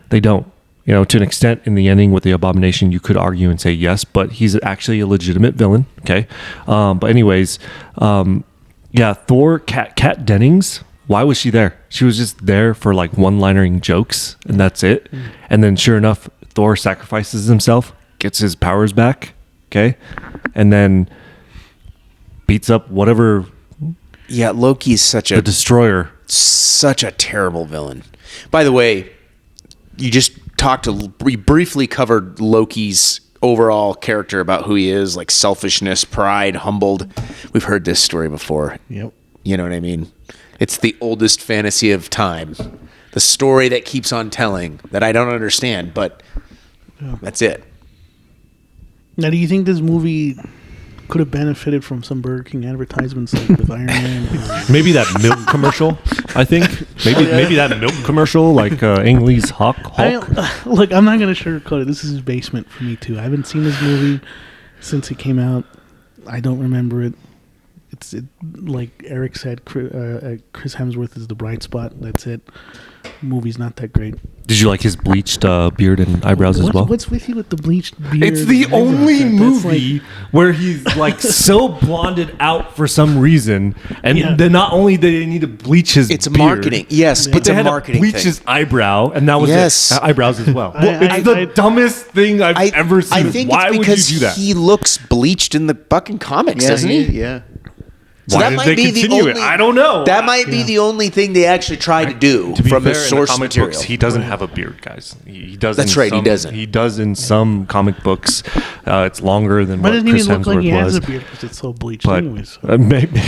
they don't. To an extent, in the ending with the Abomination, you could argue and say yes, but he's actually a legitimate villain. Okay, but anyways, Thor, Kat Dennings. Why was she there? She was just there for like one-linering jokes, and that's it. And then, sure enough, Thor sacrifices himself, gets his powers back. Okay, and then beats up whatever Yeah, Loki's the destroyer. such a terrible villain. By the way, we briefly covered Loki's overall character, about who he is, like selfishness, pride, humbled. We've heard this story before. Yep. You know what I mean? It's the oldest fantasy of time. The story that keeps on telling that I don't understand, but that's it. Now, do you think this movie could have benefited from some Burger King advertisements like with Iron Man? Maybe that milk commercial. I think maybe that milk commercial, like Ang Lee's Hulk. Look, I'm not gonna sugarcoat it. This is his basement for me too. I haven't seen this movie since it came out. I don't remember it. Like Eric said, Chris Hemsworth is the bright spot. That's it. Movie's not that great. Did you like his bleached beard and eyebrows as well? What's with you with the bleached beard? It's the and eyebrows? only That's movie where he's like so blonded out for some reason, and Yeah. then not only did they need to bleach his It's beard, marketing. Yes, but it's they a had marketing to bleach thing. his eyebrow, and that was Yes. it. Eyebrows as well. I- It's the I- dumbest thing I've ever seen. I think Why it's would because you do that? he looks bleached in the fucking comics, doesn't he? Yeah. So Why that did might they be the continue it? only- I don't know. That might be the only thing they actually tried to do To be from fair, the in source comic material. books, he doesn't have a beard, guys. He does. That's in right, he some- doesn't. He does in some comic books. It's longer than But what it doesn't Chris even look like Hemsworth he has was. a beard because it's so bleached But anyways. maybe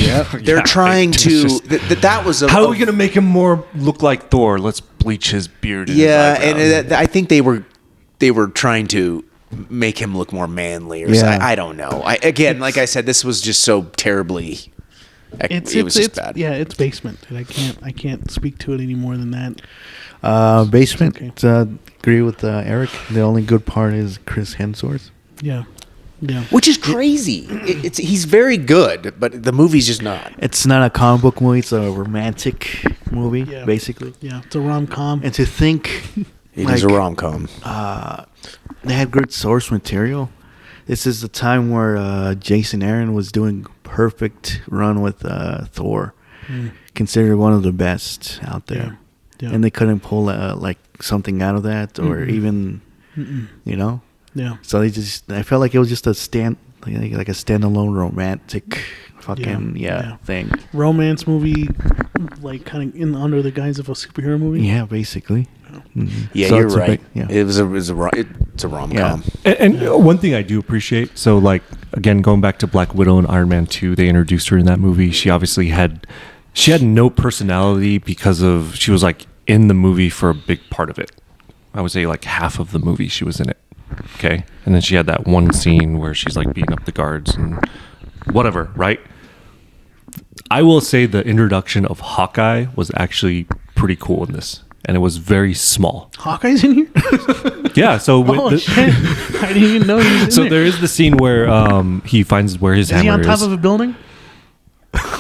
They're trying it's to. just- That was a. How are we gonna make him more look like Thor? Let's bleach his beard. And Yeah, his eyebrows. and I think they were trying to make him look more manly, or Yeah. something. I don't know. Again, like I said, this was just so terribly. It was just bad. Yeah, it's basement, and I can't speak to it any more than that. Basement. Okay. Agree with Eric. The only good part is Chris Hemsworth. Yeah, yeah. Which is crazy. He's very good, but the movie's just not. It's not a comic book movie. It's a romantic movie, Yeah. basically. Yeah, it's a rom-com. And to think It is a rom com. they had good source material. This is the time where Jason Aaron was doing perfect run with Thor, considered one of the best out there. Yeah. And they couldn't pull like something out of that, or even, you know. Yeah. So I felt like it was just a like a standalone romantic fucking thing. Romance movie, like kind of under the guise of a superhero movie. Yeah, basically. Yeah, So you're it's a right. big- yeah. It's a rom com. And one thing I do appreciate, so like again going back to Black Widow and Iron Man 2, they introduced her in that movie. She obviously had no personality because of she was like in the movie for a big part of it. I would say like half of the movie she was in it. Okay, and then she had that one scene where she's like beating up the guards and whatever, right? I will say the introduction of Hawkeye was actually pretty cool in this, and it was very small. Hawkeye's in here. Yeah, so with Oh shit! I didn't even know he was in so there. there is the scene where he finds where his Is hammer he on top is. of a building?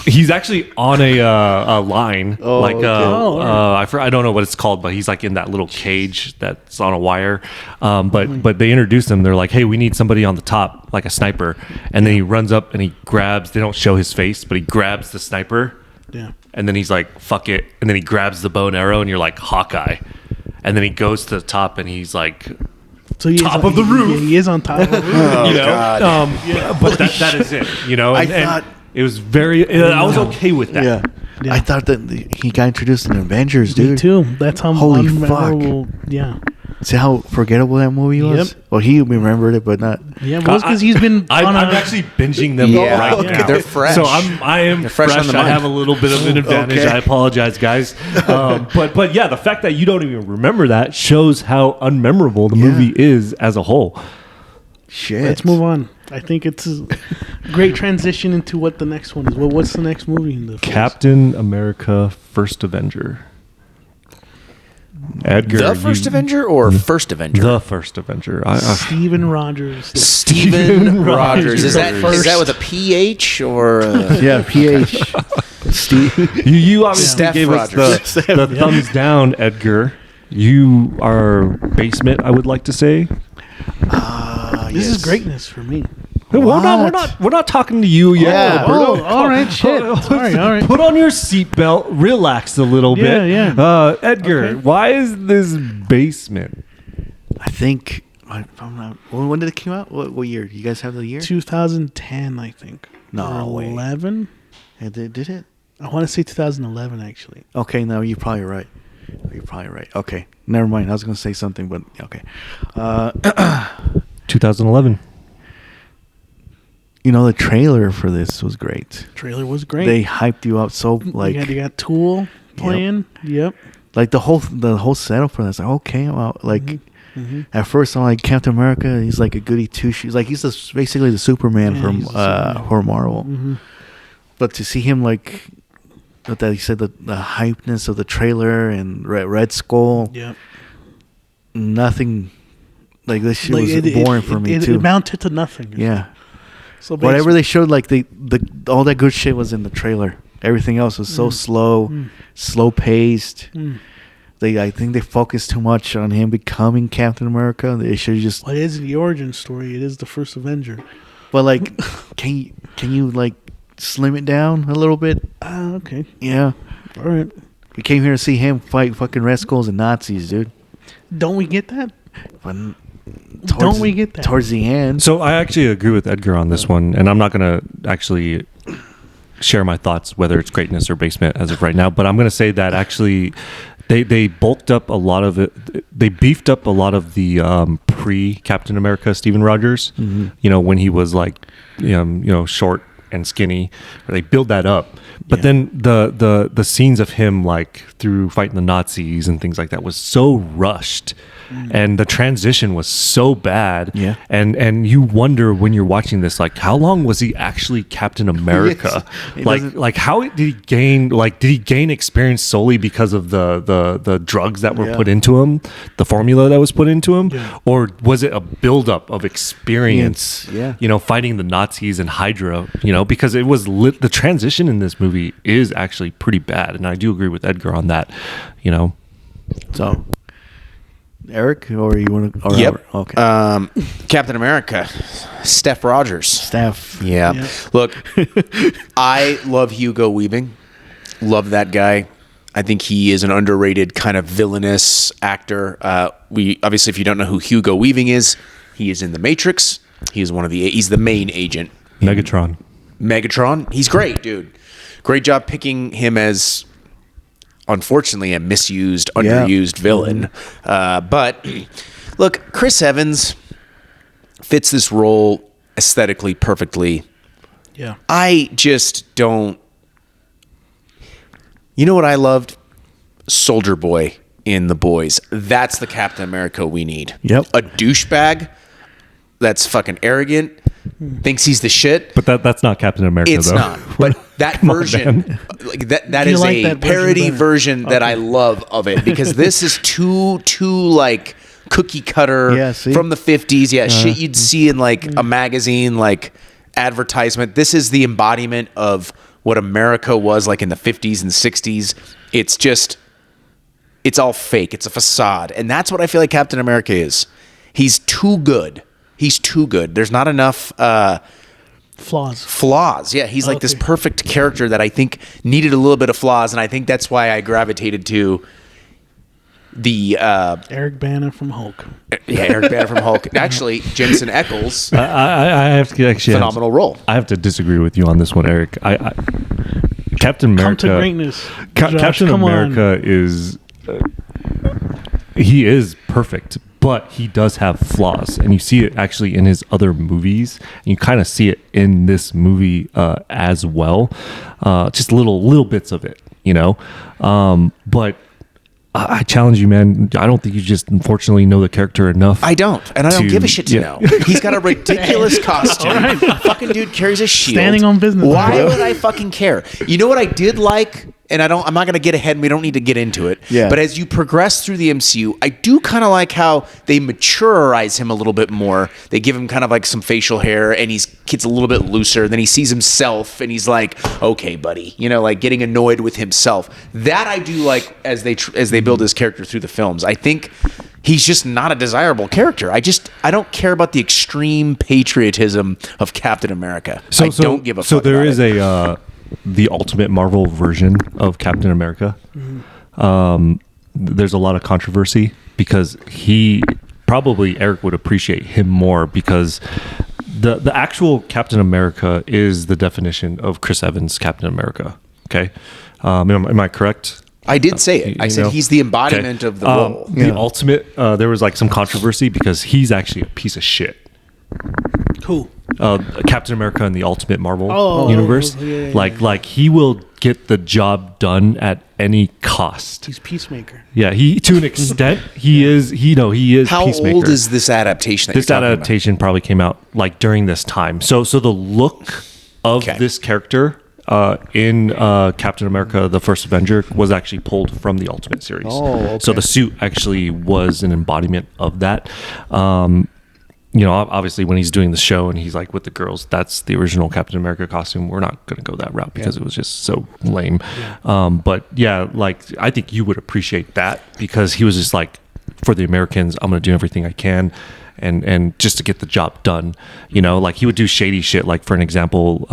He's actually on a line, like okay. I don't know what it's called, but he's like in that little cage that's on a wire. But they introduce him. They're like, hey, we need somebody on the top, like a sniper. And then he runs up and he grabs. They don't show his face, but he grabs the sniper. Yeah. And then he's like, fuck it. And then he grabs the bow and arrow, and you're like, Hawkeye. And then he goes to the top, and he's like, So he is Top on- of the roof. Yeah, he is on top of the roof. you know, God. but that is it. You know, I and thought- it was very. I was okay with that. Yeah. Yeah. I thought that he got introduced in Avengers, Me dude. too. That's how Holy unmemorable- Yeah. See how forgettable that movie was? Yep. Well, he remembered it, but not. Yeah, well, it's because he's been I'm on a, actually binging them Yeah, right okay. now. They're fresh. So I am They're fresh. fresh on the I mind. have a little bit of an advantage. Okay. I apologize, guys. But yeah, the fact that you don't even remember that shows how unmemorable the movie is as a whole. Shit. Let's move on. I think it's a great transition into what the next one is. Well, what's the next movie in the Captain America: First Avenger. Edgar, The first Avenger or first Avenger? The first Avenger. Steven Rogers. Steven Rogers. Is that First. with a PH or? Yeah, PH. Steve. You obviously Steph gave Rogers. us the thumbs down, Edgar. You are basement, I would like to say. This is greatness for me. We're not talking to you yet. Yeah. Alberto. Oh, all right, shit. Sorry, all right. Put on your seatbelt, relax a little Yeah, bit. yeah. Edgar, Okay. why is this basement? I think. If I'm not, when did it come out? What year? You guys have the year? 2010, I think. No Or way. 11. Did it? I want to say 2011, actually. Okay, no, you're probably right. You're probably right. Okay, never mind. I was gonna say something, but okay. 2011. You know, the trailer for this was great. Trailer was great. They hyped you up so like you got Tool playing. Yep. like the whole setup for this. Like, okay, well, like at first I'm like Captain America. He's like a goody two shoes. Like he's basically the Superman Yeah, from he's the Superman. for Marvel. But to see him like that, he said the hypeness of the trailer and Red Skull. Yep. Nothing like this shit Like, was boring for me it too. amounted to nothing. Yeah. So Whatever they showed, like the all that good shit was in the trailer. Everything else was so slow paced. I think they focused too much on him becoming Captain America. They should just. Well, it is the origin story. It is the first Avenger. But like, can you like slim it down a little bit? Okay. Yeah. All right. We came here to see him fight fucking rascals and Nazis, dude. Don't we get that? But Don't we get that? Towards the end. So I actually agree with Edgar on this one, and I'm not going to actually share my thoughts whether it's greatness or basement as of right now, but I'm going to say that actually they bulked up a lot of it. They beefed up a lot of the pre-Captain America Stephen Rogers, when he was like, short and skinny. They build that up. But then the scenes of him like through fighting the Nazis and things like that was so rushed. And the transition was so bad. Yeah. And you wonder when you're watching this, like, how long was he actually Captain America? Yes. Like how did he gain experience solely because of the drugs that were put into him, the formula that was put into him? Yeah. Or was it a buildup of experience, Yeah. Fighting the Nazis and Hydra, because it was the transition in this movie is actually pretty bad. And I do agree with Edgar on that, So, Eric, or you want to? Yep. Okay. Captain America, Steph Rogers. Steph. Yeah. Look, I love Hugo Weaving. Love that guy. I think he is an underrated kind of villainous actor. Obviously, if you don't know who Hugo Weaving is, he is in The Matrix. He's the main agent. Megatron. He's great, dude. Great job picking him as, unfortunately, a misused, underused villain. But look, Chris Evans fits this role aesthetically perfectly. Yeah. I just don't. You know what I loved? Soldier Boy in The Boys. That's the Captain America we need. Yep. A douchebag that's fucking arrogant, thinks he's the shit. But that's not Captain America, It's though. not. But that version, like that You is like a that version parody better? version that I love of it, because this is too like cookie cutter Yeah, see? from the 50s. Yeah, shit you'd see in like a magazine, like advertisement. This is the embodiment of what America was like in the 50s and 60s. It's all fake. It's a facade. And that's what I feel like Captain America is. He's too good. He's too good. There's not enough flaws. Yeah, he's like this perfect character that I think needed a little bit of flaws, and I think that's why I gravitated to the Eric Bana from Hulk. Yeah, Eric Bana from Hulk. Actually, Jensen Ackles, I have to actually phenomenal role. I have to disagree with you on this one, Eric. Captain America. Come to greatness. Josh, Captain come America on. is he is perfect, but he does have flaws, and you see it actually in his other movies, and you kind of see it in this movie as well. Just little bits of it, but I challenge you, man. I don't think you just unfortunately know the character enough. I don't, and I don't give a shit to know. He's got a ridiculous costume. Fucking dude carries a shield. Standing on business. Why would I fucking care? You know what I did like, and I'm not going to get ahead, and we don't need to get into it. Yeah. But as you progress through the MCU, I do kind of like how they maturize him a little bit more. They give him kind of like some facial hair, and he gets a little bit looser. Then he sees himself, and he's like, "Okay, buddy," like getting annoyed with himself. That I do like as they build his character through the films. I think he's just not a desirable character. I don't care about the extreme patriotism of Captain America. I don't give a fuck. So there about is it. The Ultimate Marvel version of Captain America. There's a lot of controversy because Eric would appreciate him more, because the actual Captain America is the definition of Chris Evans' Captain America. Okay, am I correct? I did say it. I said he's the embodiment of the role. The Ultimate, there was like some controversy because he's actually a piece of shit. Who? Captain America in the Ultimate Marvel universe. Yeah. Like he will get the job done at any cost. He's Peacemaker. Yeah, he to an extent he is. He is. How Peacemaker. old is this adaptation? This adaptation probably came out like during this time. So the look of this character in Captain America: The First Avenger was actually pulled from the Ultimate series. Oh, okay. So the suit actually was an embodiment of that. you know, obviously when he's doing the show and he's like with the girls, that's the original Captain America costume. We're not going to go that route because it was just so lame. But yeah, like I think you would appreciate that because he was just like, for the Americans, I'm going to do everything I can. And just to get the job done, you know, like he would do shady shit. Like for an example,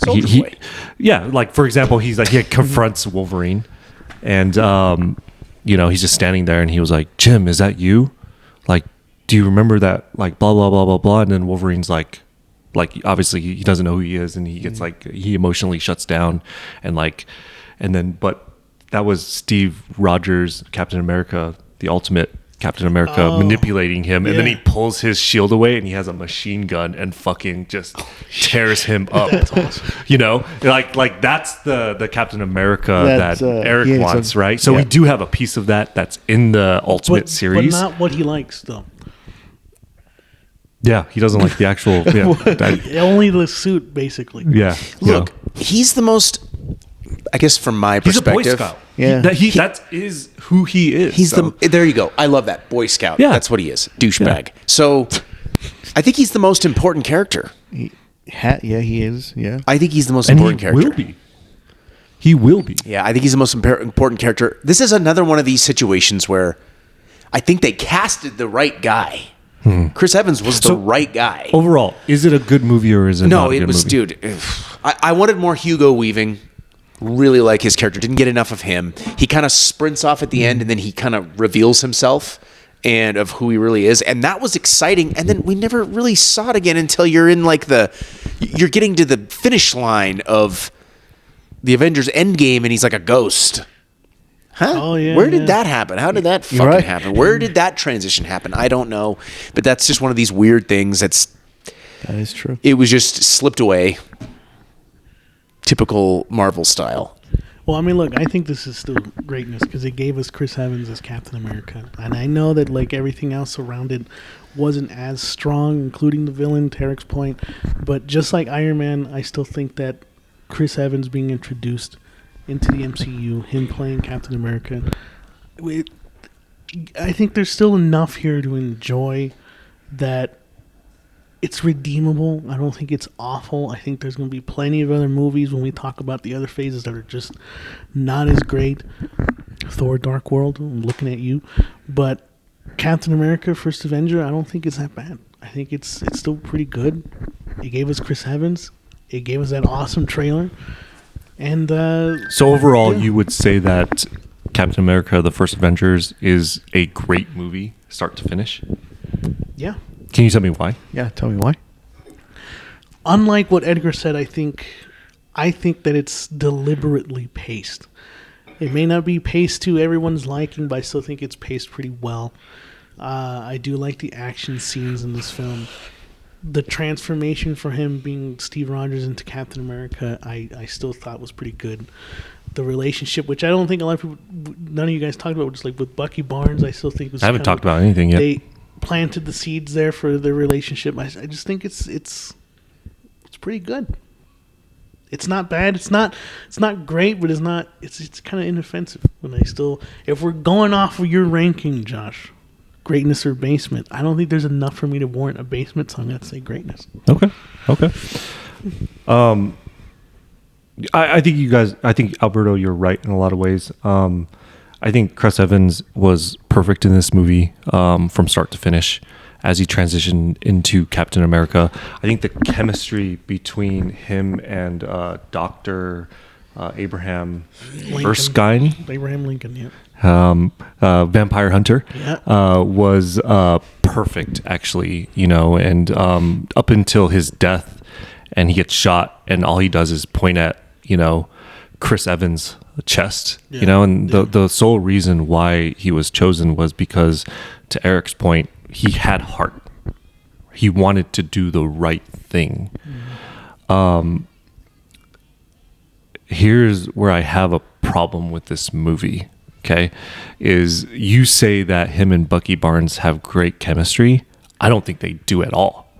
like for example, he's like, he confronts Wolverine and, you know, he's just standing there and he was like, Jim, is that you? Like, do you remember that? Like, blah, blah, blah, blah, blah. And then Wolverine's like obviously he doesn't know who he is and he gets like, he emotionally shuts down but that was Steve Rogers, Captain America, the ultimate Captain America, manipulating him. And then he pulls his shield away and he has a machine gun and fucking just tears him up. That's awesome. You know, like that's the Captain America that Eric wants, right? So we do have a piece of that's in the Ultimate series. But not what he likes, though. Yeah, he doesn't like the actual... only the suit, basically. Yeah. Look, he's the most... I guess from my perspective... He's a Boy Scout. Yeah. That is who he is. There you go. I love that. Boy Scout. Yeah. That's what he is. Douchebag. Yeah. So, I think he's the most important character. He is. Yeah. I think he's the most important character. He will be. Yeah, I think he's the most important character. This is another one of these situations where I think they casted the right guy. Chris Evans was the right guy. Overall, is it a good movie or is it not a good movie? Dude, I wanted more Hugo Weaving. Really like his character. Didn't get enough of him. He kind of sprints off at the end and then he kind of reveals himself and of who he really is. And that was exciting. And then we never really saw it again until you're in like you're getting to the finish line of the Avengers Endgame and he's like a ghost. Huh? Oh, yeah. Where did that happen? How did that fucking happen? Where did that transition happen? I don't know. But that's just one of these weird things that is true. It was just slipped away. Typical Marvel style. Well, I mean, look, I think this is still greatness because it gave us Chris Evans as Captain America. And I know that like everything else around it wasn't as strong, including the villain, to Eric's point. But just like Iron Man, I still think that Chris Evans being introduced into the MCU, him playing Captain America, I think there's still enough here to enjoy that it's redeemable. I don't think it's awful. I think there's going to be plenty of other movies when we talk about the other phases that are just not as great. Thor Dark World, I'm looking at you. But Captain America First Avenger, I don't think it's that bad. I think it's still pretty good. It gave us Chris Evans. It gave us that awesome trailer. And so overall, you would say that Captain America: The First Avengers is a great movie, start to finish? Yeah. Can you tell me why? Yeah, tell me why. Unlike what Edgar said, I think that it's deliberately paced. It may not be paced to everyone's liking, but I still think it's paced pretty well. I do like the action scenes in this film. The transformation for him being Steve Rogers into Captain America, I still thought was pretty good. The relationship, which I don't think a lot of people, none of you guys talked about, just like with Bucky Barnes, I still think was. I haven't talked about anything yet. They planted the seeds there for their relationship. I just think it's pretty good. It's not bad. It's not great, but it's kind of inoffensive. When if we're going off of your ranking, Josh, greatness or basement, I don't think there's enough for me to warrant a basement, so I'm gonna say greatness. Okay. I think Alberto, you're right in a lot of ways. I think Chris Evans was perfect in this movie from start to finish as he transitioned into Captain America. I think the chemistry between him and Dr. Abraham Erskine. Abraham Lincoln, yeah. Vampire Hunter, yeah. Was perfect, actually, and up until his death, and he gets shot, and all he does is point at, Chris Evans' chest, and the sole reason why he was chosen was because, to Eric's point, he had heart. He wanted to do the right thing. Mm-hmm. Here's where I have a problem with this movie. Okay, is you say that him and Bucky Barnes have great chemistry. I don't think they do at all.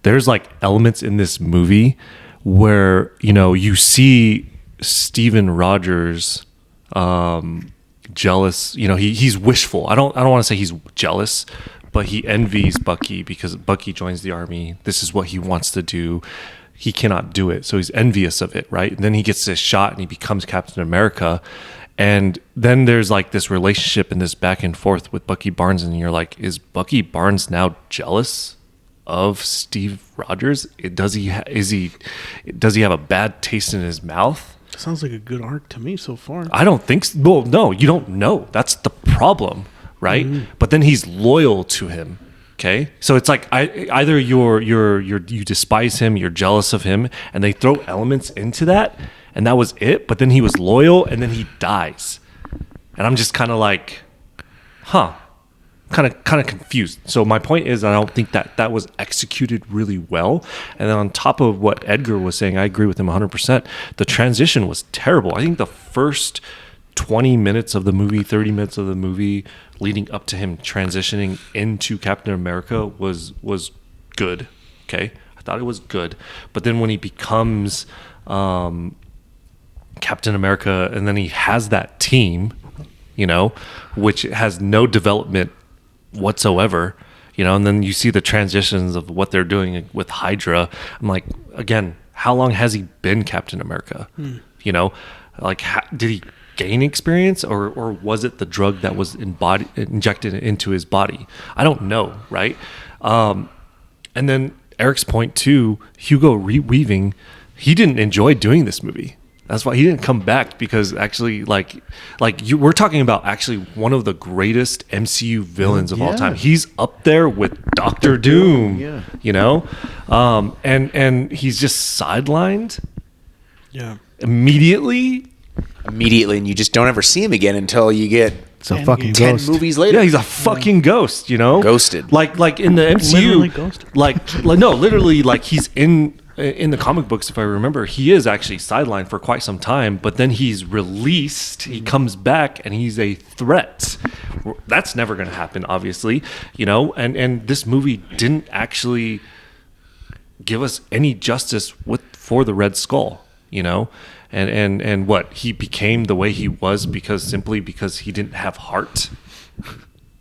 There's like elements in this movie where, you see Steven Rogers jealous. He's wishful. I don't want to say he's jealous, but he envies Bucky because Bucky joins the army. This is what he wants to do. He cannot do it, so he's envious of it, right? And then he gets this shot and he becomes Captain America. And then there's like this relationship and this back and forth with Bucky Barnes, and you're like, is Bucky Barnes now jealous of Steve Rogers? Does he have a bad taste in his mouth? Sounds like a good arc to me so far. I don't think so. Well, no, you don't know. That's the problem, right? But then he's loyal to him. Okay, so it's like either you despise him, you're jealous of him, and they throw elements into that, and that was it. But then he was loyal, and then he dies, and I'm just kind of like, kind of confused. So my point is, I don't think that was executed really well. And then on top of what Edgar was saying, I agree with him 100%. The transition was terrible. I think the first 20 minutes of the movie, 30 minutes of the movie leading up to him transitioning into Captain America was good. Okay. I thought it was good. But then when he becomes Captain America and then he has that team, which has no development whatsoever, and then you see the transitions of what they're doing with Hydra. I'm like, again, how long has he been Captain America? Like, did he gain experience or was it the drug that was injected into his body? I don't know, right? And then Eric's point too, Hugo Weaving, he didn't enjoy doing this movie. That's why he didn't come back, because actually we're talking about actually one of the greatest MCU villains of all time. He's up there with Doctor Doom, and he's just sidelined immediately, and you just don't ever see him again until you get It's a fucking 10 ghost. movies later. Yeah, he's a fucking ghost, Ghosted. Like in the MCU, Literally ghosted. like no, literally, like he's in the comic books, if I remember, he is actually sidelined for quite some time, but then he's released, he comes back, and he's a threat. That's never going to happen, obviously, and this movie didn't actually give us any justice for the Red Skull, and what he became the way he was because he didn't have heart,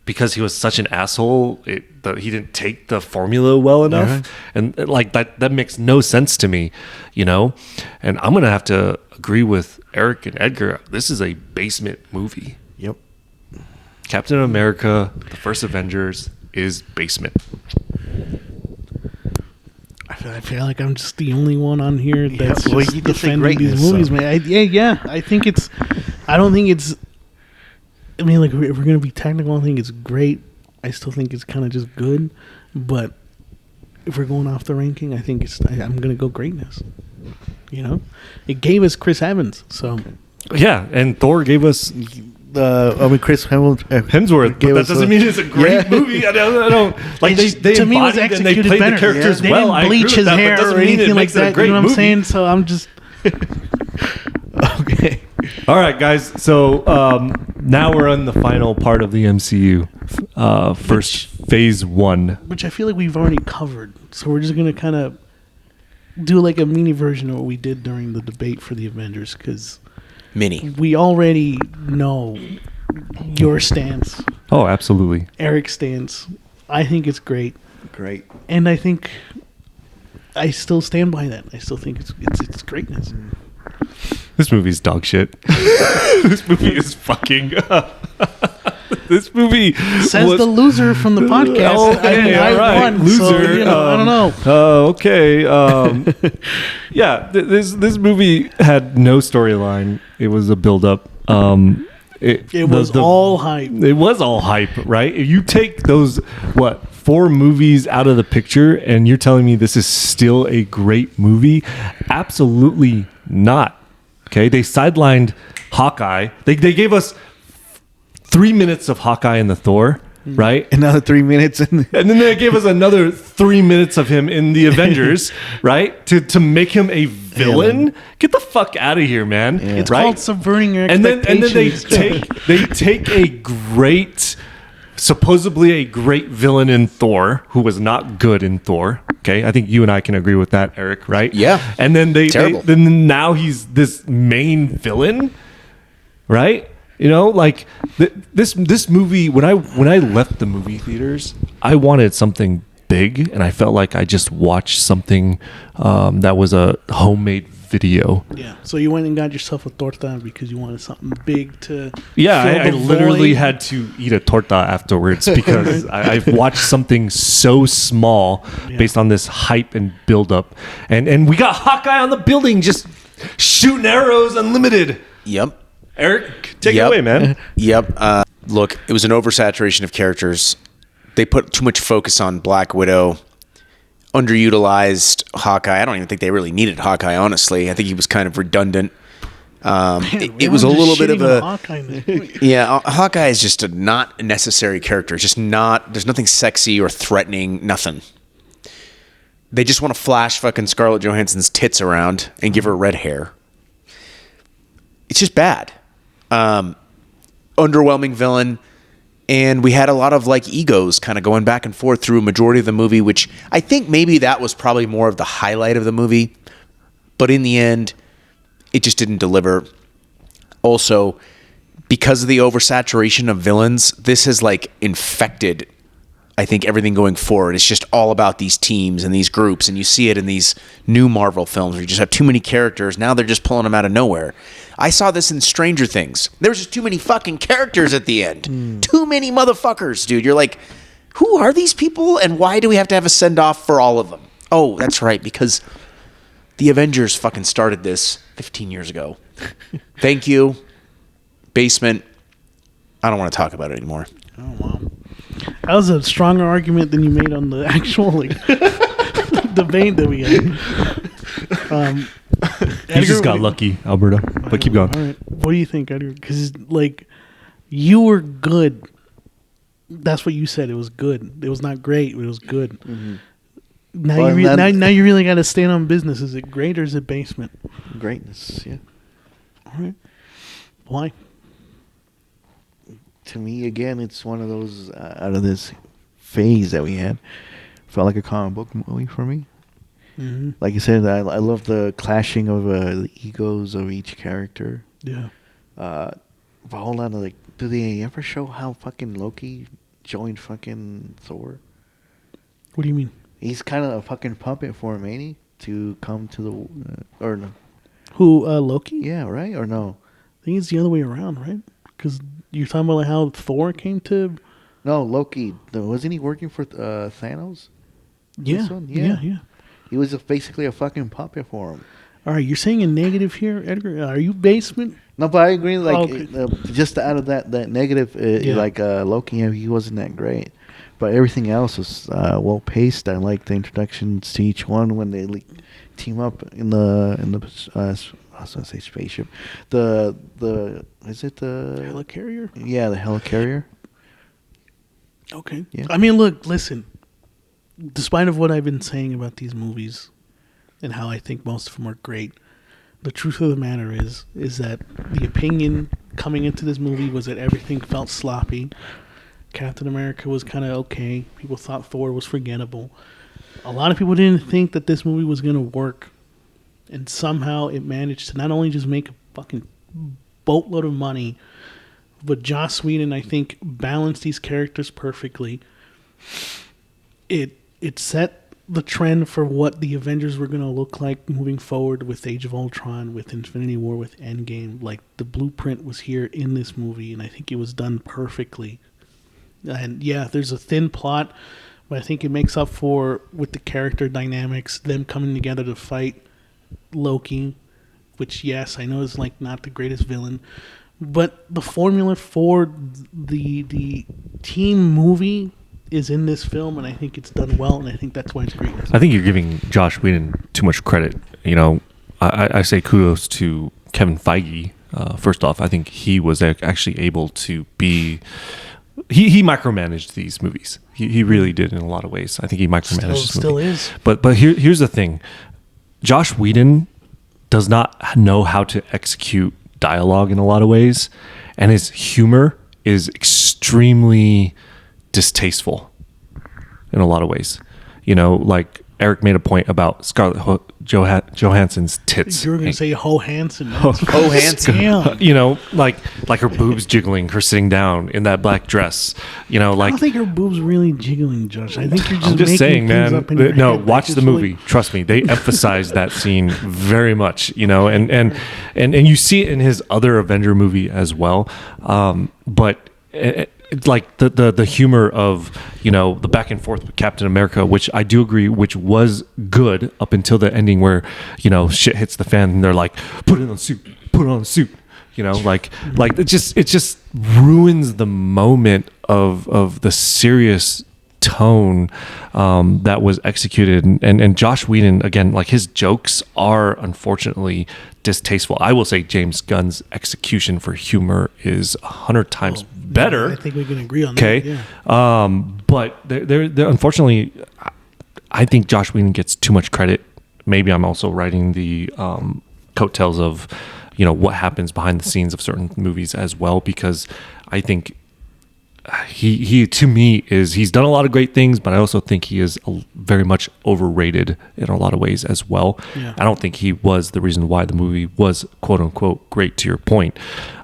because he was such an asshole. He didn't take the formula well enough, and like that makes no sense to me, And I'm gonna have to agree with Eric and Edgar. This is a basement movie. Yep. Captain America: The First Avengers is basement. I feel like I'm just the only one on here that's well, just you just say defending these greatness, movies, so. man. I think it's. I don't think it's. I mean, like, if we're gonna be technical, I think it's great. I still think it's kind of just good, but if we're going off the ranking, I think I'm gonna go greatness. It gave us Chris Evans, so Yeah, and Thor gave us Chris Hemsworth, but that doesn't mean it's a great movie. I don't like It just, they to me, was embodied and they executed played better. the characters They well. didn't I agree bleach with his that, but hair doesn't or mean it anything like makes it a that. great You know what I'm movie. saying? So I'm just. Okay. All right, guys. So now we're on the final part of the MCU, first phase 1. Which I feel like we've already covered. So we're just going to kind of do like a mini version of what we did during the debate for the Avengers, because we already know your stance, Oh, absolutely. Eric's stance. I think it's great. Great. And I think I still stand by that. I still think it's greatness. This movie's dog shit. This movie is fucking. This movie Says was, the loser from the podcast. Okay, I all right, won, loser. so, I don't know. Okay. Yeah, this movie had no storyline. It was a build-up. It was all hype. It was all hype, right? If you take those 4 movies out of the picture, and you're telling me this is still a great movie? Absolutely not. Okay, they sidelined Hawkeye. They gave us 3 minutes of Hawkeye in the Thor, right? Another 3 minutes. And then they gave us another 3 minutes of him in the Avengers, right? To make him a villain. Get the fuck out of here, man. Yeah. It's right? called subverting your And expectations. then they take a great, supposedly a great villain in Thor, who was not good in Thor. Okay, I think you and I can agree with that, Eric, right? Yeah. And then Terrible. then now he's this main villain, right? You know, like this movie. When I left the movie theaters, I wanted something big, and I felt like I just watched something that was a homemade video. Yeah. So you went and got yourself a torta because you wanted something big to. Yeah, fill I the literally void. had to eat a torta afterwards because I've watched something so small based on this hype and build up, and we got Hawkeye on the building just shooting arrows unlimited. Yep. Eric, take Yep. it away, man. Yep. Look, it was an oversaturation of characters. They put too much focus on Black Widow, underutilized Hawkeye. I don't even think they really needed Hawkeye, honestly. I think he was kind of redundant. It was a little bit of a... Hawkeye is just a not necessary character. It's just not... There's nothing sexy or threatening, nothing. They just want to flash fucking Scarlett Johansson's tits around and give her red hair. It's just bad. Underwhelming villain. And we had a lot of like egos kind of going back and forth through a majority of the movie, which I think maybe that was probably more of the highlight of the movie. But in the end, it just didn't deliver. Also, because of the oversaturation of villains, this has like infected, I think, everything going forward. It's just all about these teams and these groups. And you see it in these new Marvel films where you just have too many characters. Now they're just pulling them out of nowhere. I saw this in Stranger Things. There was just too many fucking characters at the end. Too many motherfuckers, dude. You're like, who are these people? And why do we have to have a send-off for all of them? Oh, that's right, because the Avengers fucking started this 15 years ago. Thank you. Basement. I don't want to talk about it anymore. Oh, wow. That was a stronger argument than you made on the actual like debate that we had. You just got lucky, Alberto. But keep going. All right. What do you think, Edgar? Because like you were good. That's what you said. It was good. It was not great. It was good. Mm-hmm. Now Well, now you really got to stand on business. Is it great or is it basement? Greatness, yeah. All right. Why? To me, again, it's one of those out of this phase that we had. Felt like a comic book movie for me. Mm-hmm. Like you said, I love the clashing of the egos of each character. Yeah. But hold on, like, do they ever show how fucking Loki joined fucking Thor? What do you mean? He's kind of a fucking puppet for him, ain't he? To come to the or no? Who Loki? Yeah, right or no? I think it's the other way around, right? Because you're talking about like how Thor came to. No, Loki. Wasn't he working for Thanos? Yeah. This one? Yeah. He was basically a fucking puppet for him. All right, you're saying a negative here, Edgar. Are you basement? No, but I agree. Like, Okay. just out of that negative, like Loki, he wasn't that great. But everything else was well paced. I like the introductions to each one when they team up in the I was gonna say spaceship. The is it the Helicarrier? Yeah, the helicarrier. Okay. Yeah. I mean, look, listen. Despite of what I've been saying about these movies and how I think most of them are great, the truth of the matter is that the opinion coming into this movie was that everything felt sloppy. Captain America was kind of okay. People thought Thor was forgettable. A lot of people didn't think that this movie was going to work. And somehow it managed to not only just make a fucking boatload of money, but Joss Whedon, I think, balanced these characters perfectly. It set the trend for what the Avengers were going to look like moving forward with Age of Ultron, with Infinity War, with Endgame. Like, the blueprint was here in this movie, and I think it was done perfectly. And yeah, there's a thin plot, but I think it makes up for, with the character dynamics, them coming together to fight Loki, which, yes, I know is like not the greatest villain, but the formula for the team movie is in this film, and I think it's done well, and I think that's why it's great. I think you're giving Josh Whedon too much credit. You know, I say kudos to Kevin Feige. First off, I think he was actually able to be... He micromanaged these movies. He really did in a lot of ways. I think he micromanaged this movie. Still is. But here's the thing. Josh Whedon does not know how to execute dialogue in a lot of ways, and his humor is extremely distasteful in a lot of ways. You know, like Eric made a point about Scarlett Johansson's tits. You were going to say Ho Hansen. Ho Hansen. Damn. You know, like her boobs jiggling, her sitting down in that black dress. You know, I like don't think her boobs really jiggling, Josh. I think you're just I'm just making saying, things man. up in your No, head. watch That's the just movie. like- Trust me, they emphasize that scene very much. You know, and you see it in his other Avenger movie as well. But it's like the humor of, you know, the back and forth with Captain America, which I do agree, which was good up until the ending where, you know, shit hits the fan and they're like, put it on the suit, put it on the suit. You know, like it just ruins the moment of the serious tone that was executed. And Josh Whedon, again, like his jokes are unfortunately distasteful. I will say James Gunn's execution for humor is 100 times better. I think we can agree on Okay. that. Yeah. But they're unfortunately, I think Josh Whedon gets too much credit. Maybe I'm also writing the coattails of, you know, what happens behind the scenes of certain movies as well, because I think he to me he's done a lot of great things, but I also think he is very much overrated in a lot of ways as well. Yeah. I don't think he was the reason why the movie was quote unquote great, to your point.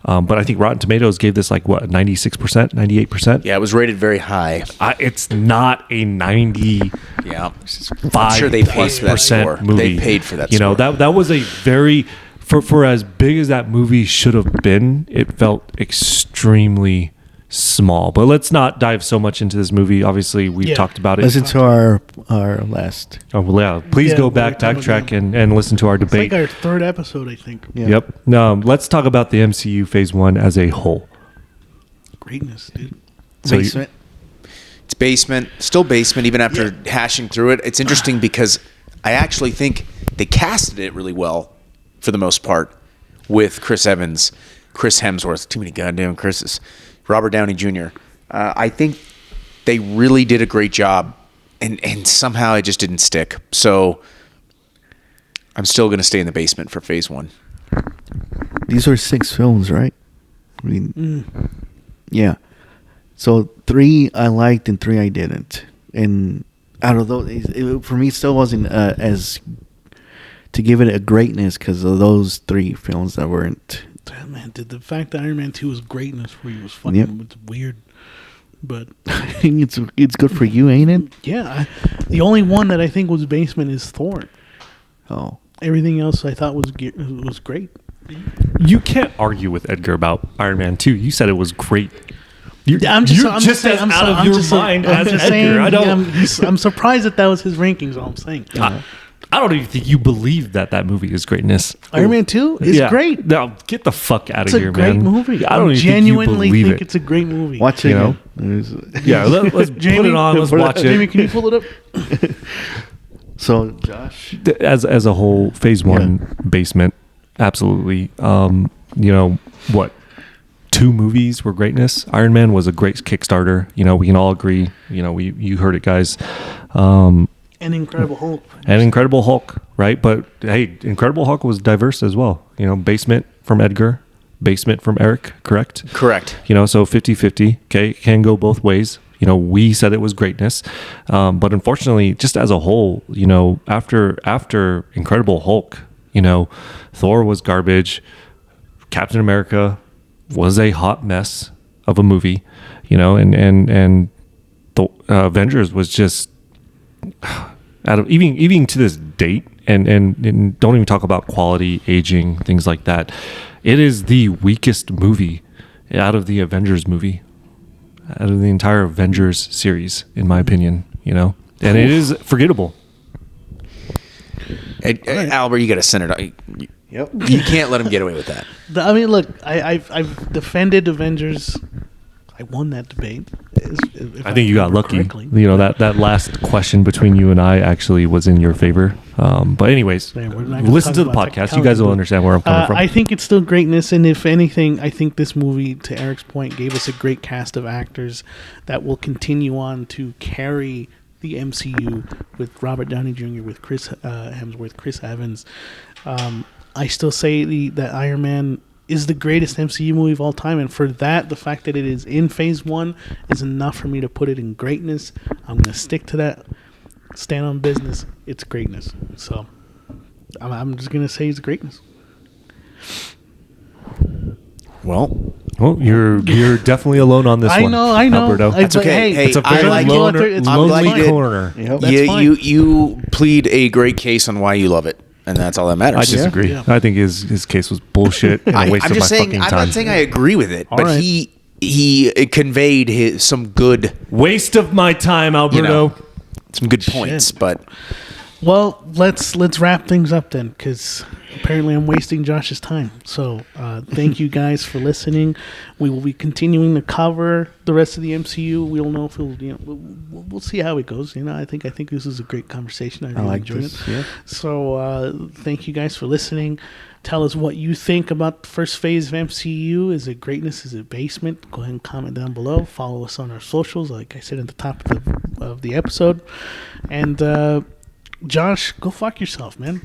But I think Rotten Tomatoes gave this like what, 96%, 98%. Yeah, it was rated very high. It's not a 90. Yeah. I'm sure they paid for that score. movie. They paid for that You know, score. that was a very for as big as that movie should have been, it felt extremely small. But let's not dive so much into this movie. Obviously, we've talked about it. Listen to our last. Oh, well, yeah. Please Yeah, go back, backtrack, and listen to our It's like debate. our third episode, I think. Yeah. Yep. Let's talk about the MCU Phase 1 as a whole. Greatness, dude. So you- Basement. It's basement, still basement, even after hashing through it. It's interesting because I actually think they casted it really well for the most part with Chris Evans, Chris Hemsworth, too many goddamn Chris's, Robert Downey Jr. I think they really did a great job, and somehow it just didn't stick. So I'm still going to stay in the basement for Phase 1. These are 6 films, right? I mean, yeah. So 3 I liked and 3 I didn't. And out of those, for me, it still wasn't as to give it a greatness because of those 3 films that weren't. Damn, man, the fact that Iron Man 2 was greatness for you was fucking it's weird. But it's good for you, ain't it? yeah, the only one that I think was basement is Thor. Oh, Everything else I thought was great. You can't argue with Edgar about Iron Man 2. You said it was great. I'm just as out of your mind as Edgar. I don't. I'm surprised that was his rankings. All I'm saying. I don't even think you believe that movie is greatness. Iron Man 2 is great. No, get the fuck out It's of a here, great man. movie. I don't I even genuinely think you believe think it. it's a great movie. watch it. You know? Again. Yeah, let's put it on. Let's watch it. Jamie, can you pull it up? So, Josh, As a whole, Phase 1 basement, absolutely. You know what? 2 movies were greatness. Iron Man was a great Kickstarter. You know, we can all agree. You know, you heard it, guys. And Incredible Hulk. And Incredible Hulk, right? But hey, Incredible Hulk was diverse as well. You know, basement from Edgar, basement from Eric, correct? Correct. You know, so 50-50, okay, can go both ways. You know, we said it was greatness. But unfortunately, just as a whole, you know, after Incredible Hulk, you know, Thor was garbage. Captain America was a hot mess of a movie, you know, and the Avengers was just out of even to this date, and don't even talk about quality, aging, things like that. It is the weakest movie out of the Avengers movie, out of the entire Avengers series, in my opinion. You know, and it is forgettable. Albert, you got to send it. yep. You can't let him get away with that. I mean, look, I've defended Avengers. I won that debate. I think you got remember lucky. correctly. You know, that last question between you and I actually was in your favor. But anyways, Man, we're not gonna listen talk to the about podcast. You guys will technicality. understand where I'm coming from. I think it's still greatness, and if anything, I think this movie, to Eric's point, gave us a great cast of actors that will continue on to carry the MCU with Robert Downey Jr., with Chris Hemsworth, Chris Evans. I still say that Iron Man is the greatest MCU movie of all time, and for that, the fact that it is in Phase 1 is enough for me to put it in greatness. I'm going to stick to that. stand on business. It's greatness. So I'm just gonna say it's greatness. Well, Well, you're you're definitely alone on this I one. know, Alberto. It's okay. Hey, It's a I very like it. I'm glad you lonely did. corner. Yep. That's you, fine. you plead a great case on why you love it, and that's all that matters. I disagree. Yeah. I think his case was bullshit and a waste I'm of my just saying. fucking I'm time. not saying I agree with it, All but right. he conveyed some good Waste of my time, Alberto. some good points. But Well, let's wrap things up then, because apparently I'm wasting Josh's time. So thank you guys for listening. We will be continuing to cover the rest of the MCU. We'll know if we'll see how it goes. I think this is a great conversation. I really like enjoyed this, it. yeah. So thank you guys for listening. Tell us what you think about the first phase of MCU. Is it greatness? Is it basement? Go ahead and comment down below. Follow us on our socials, like I said at the top of the episode. And Josh, go fuck yourself, man.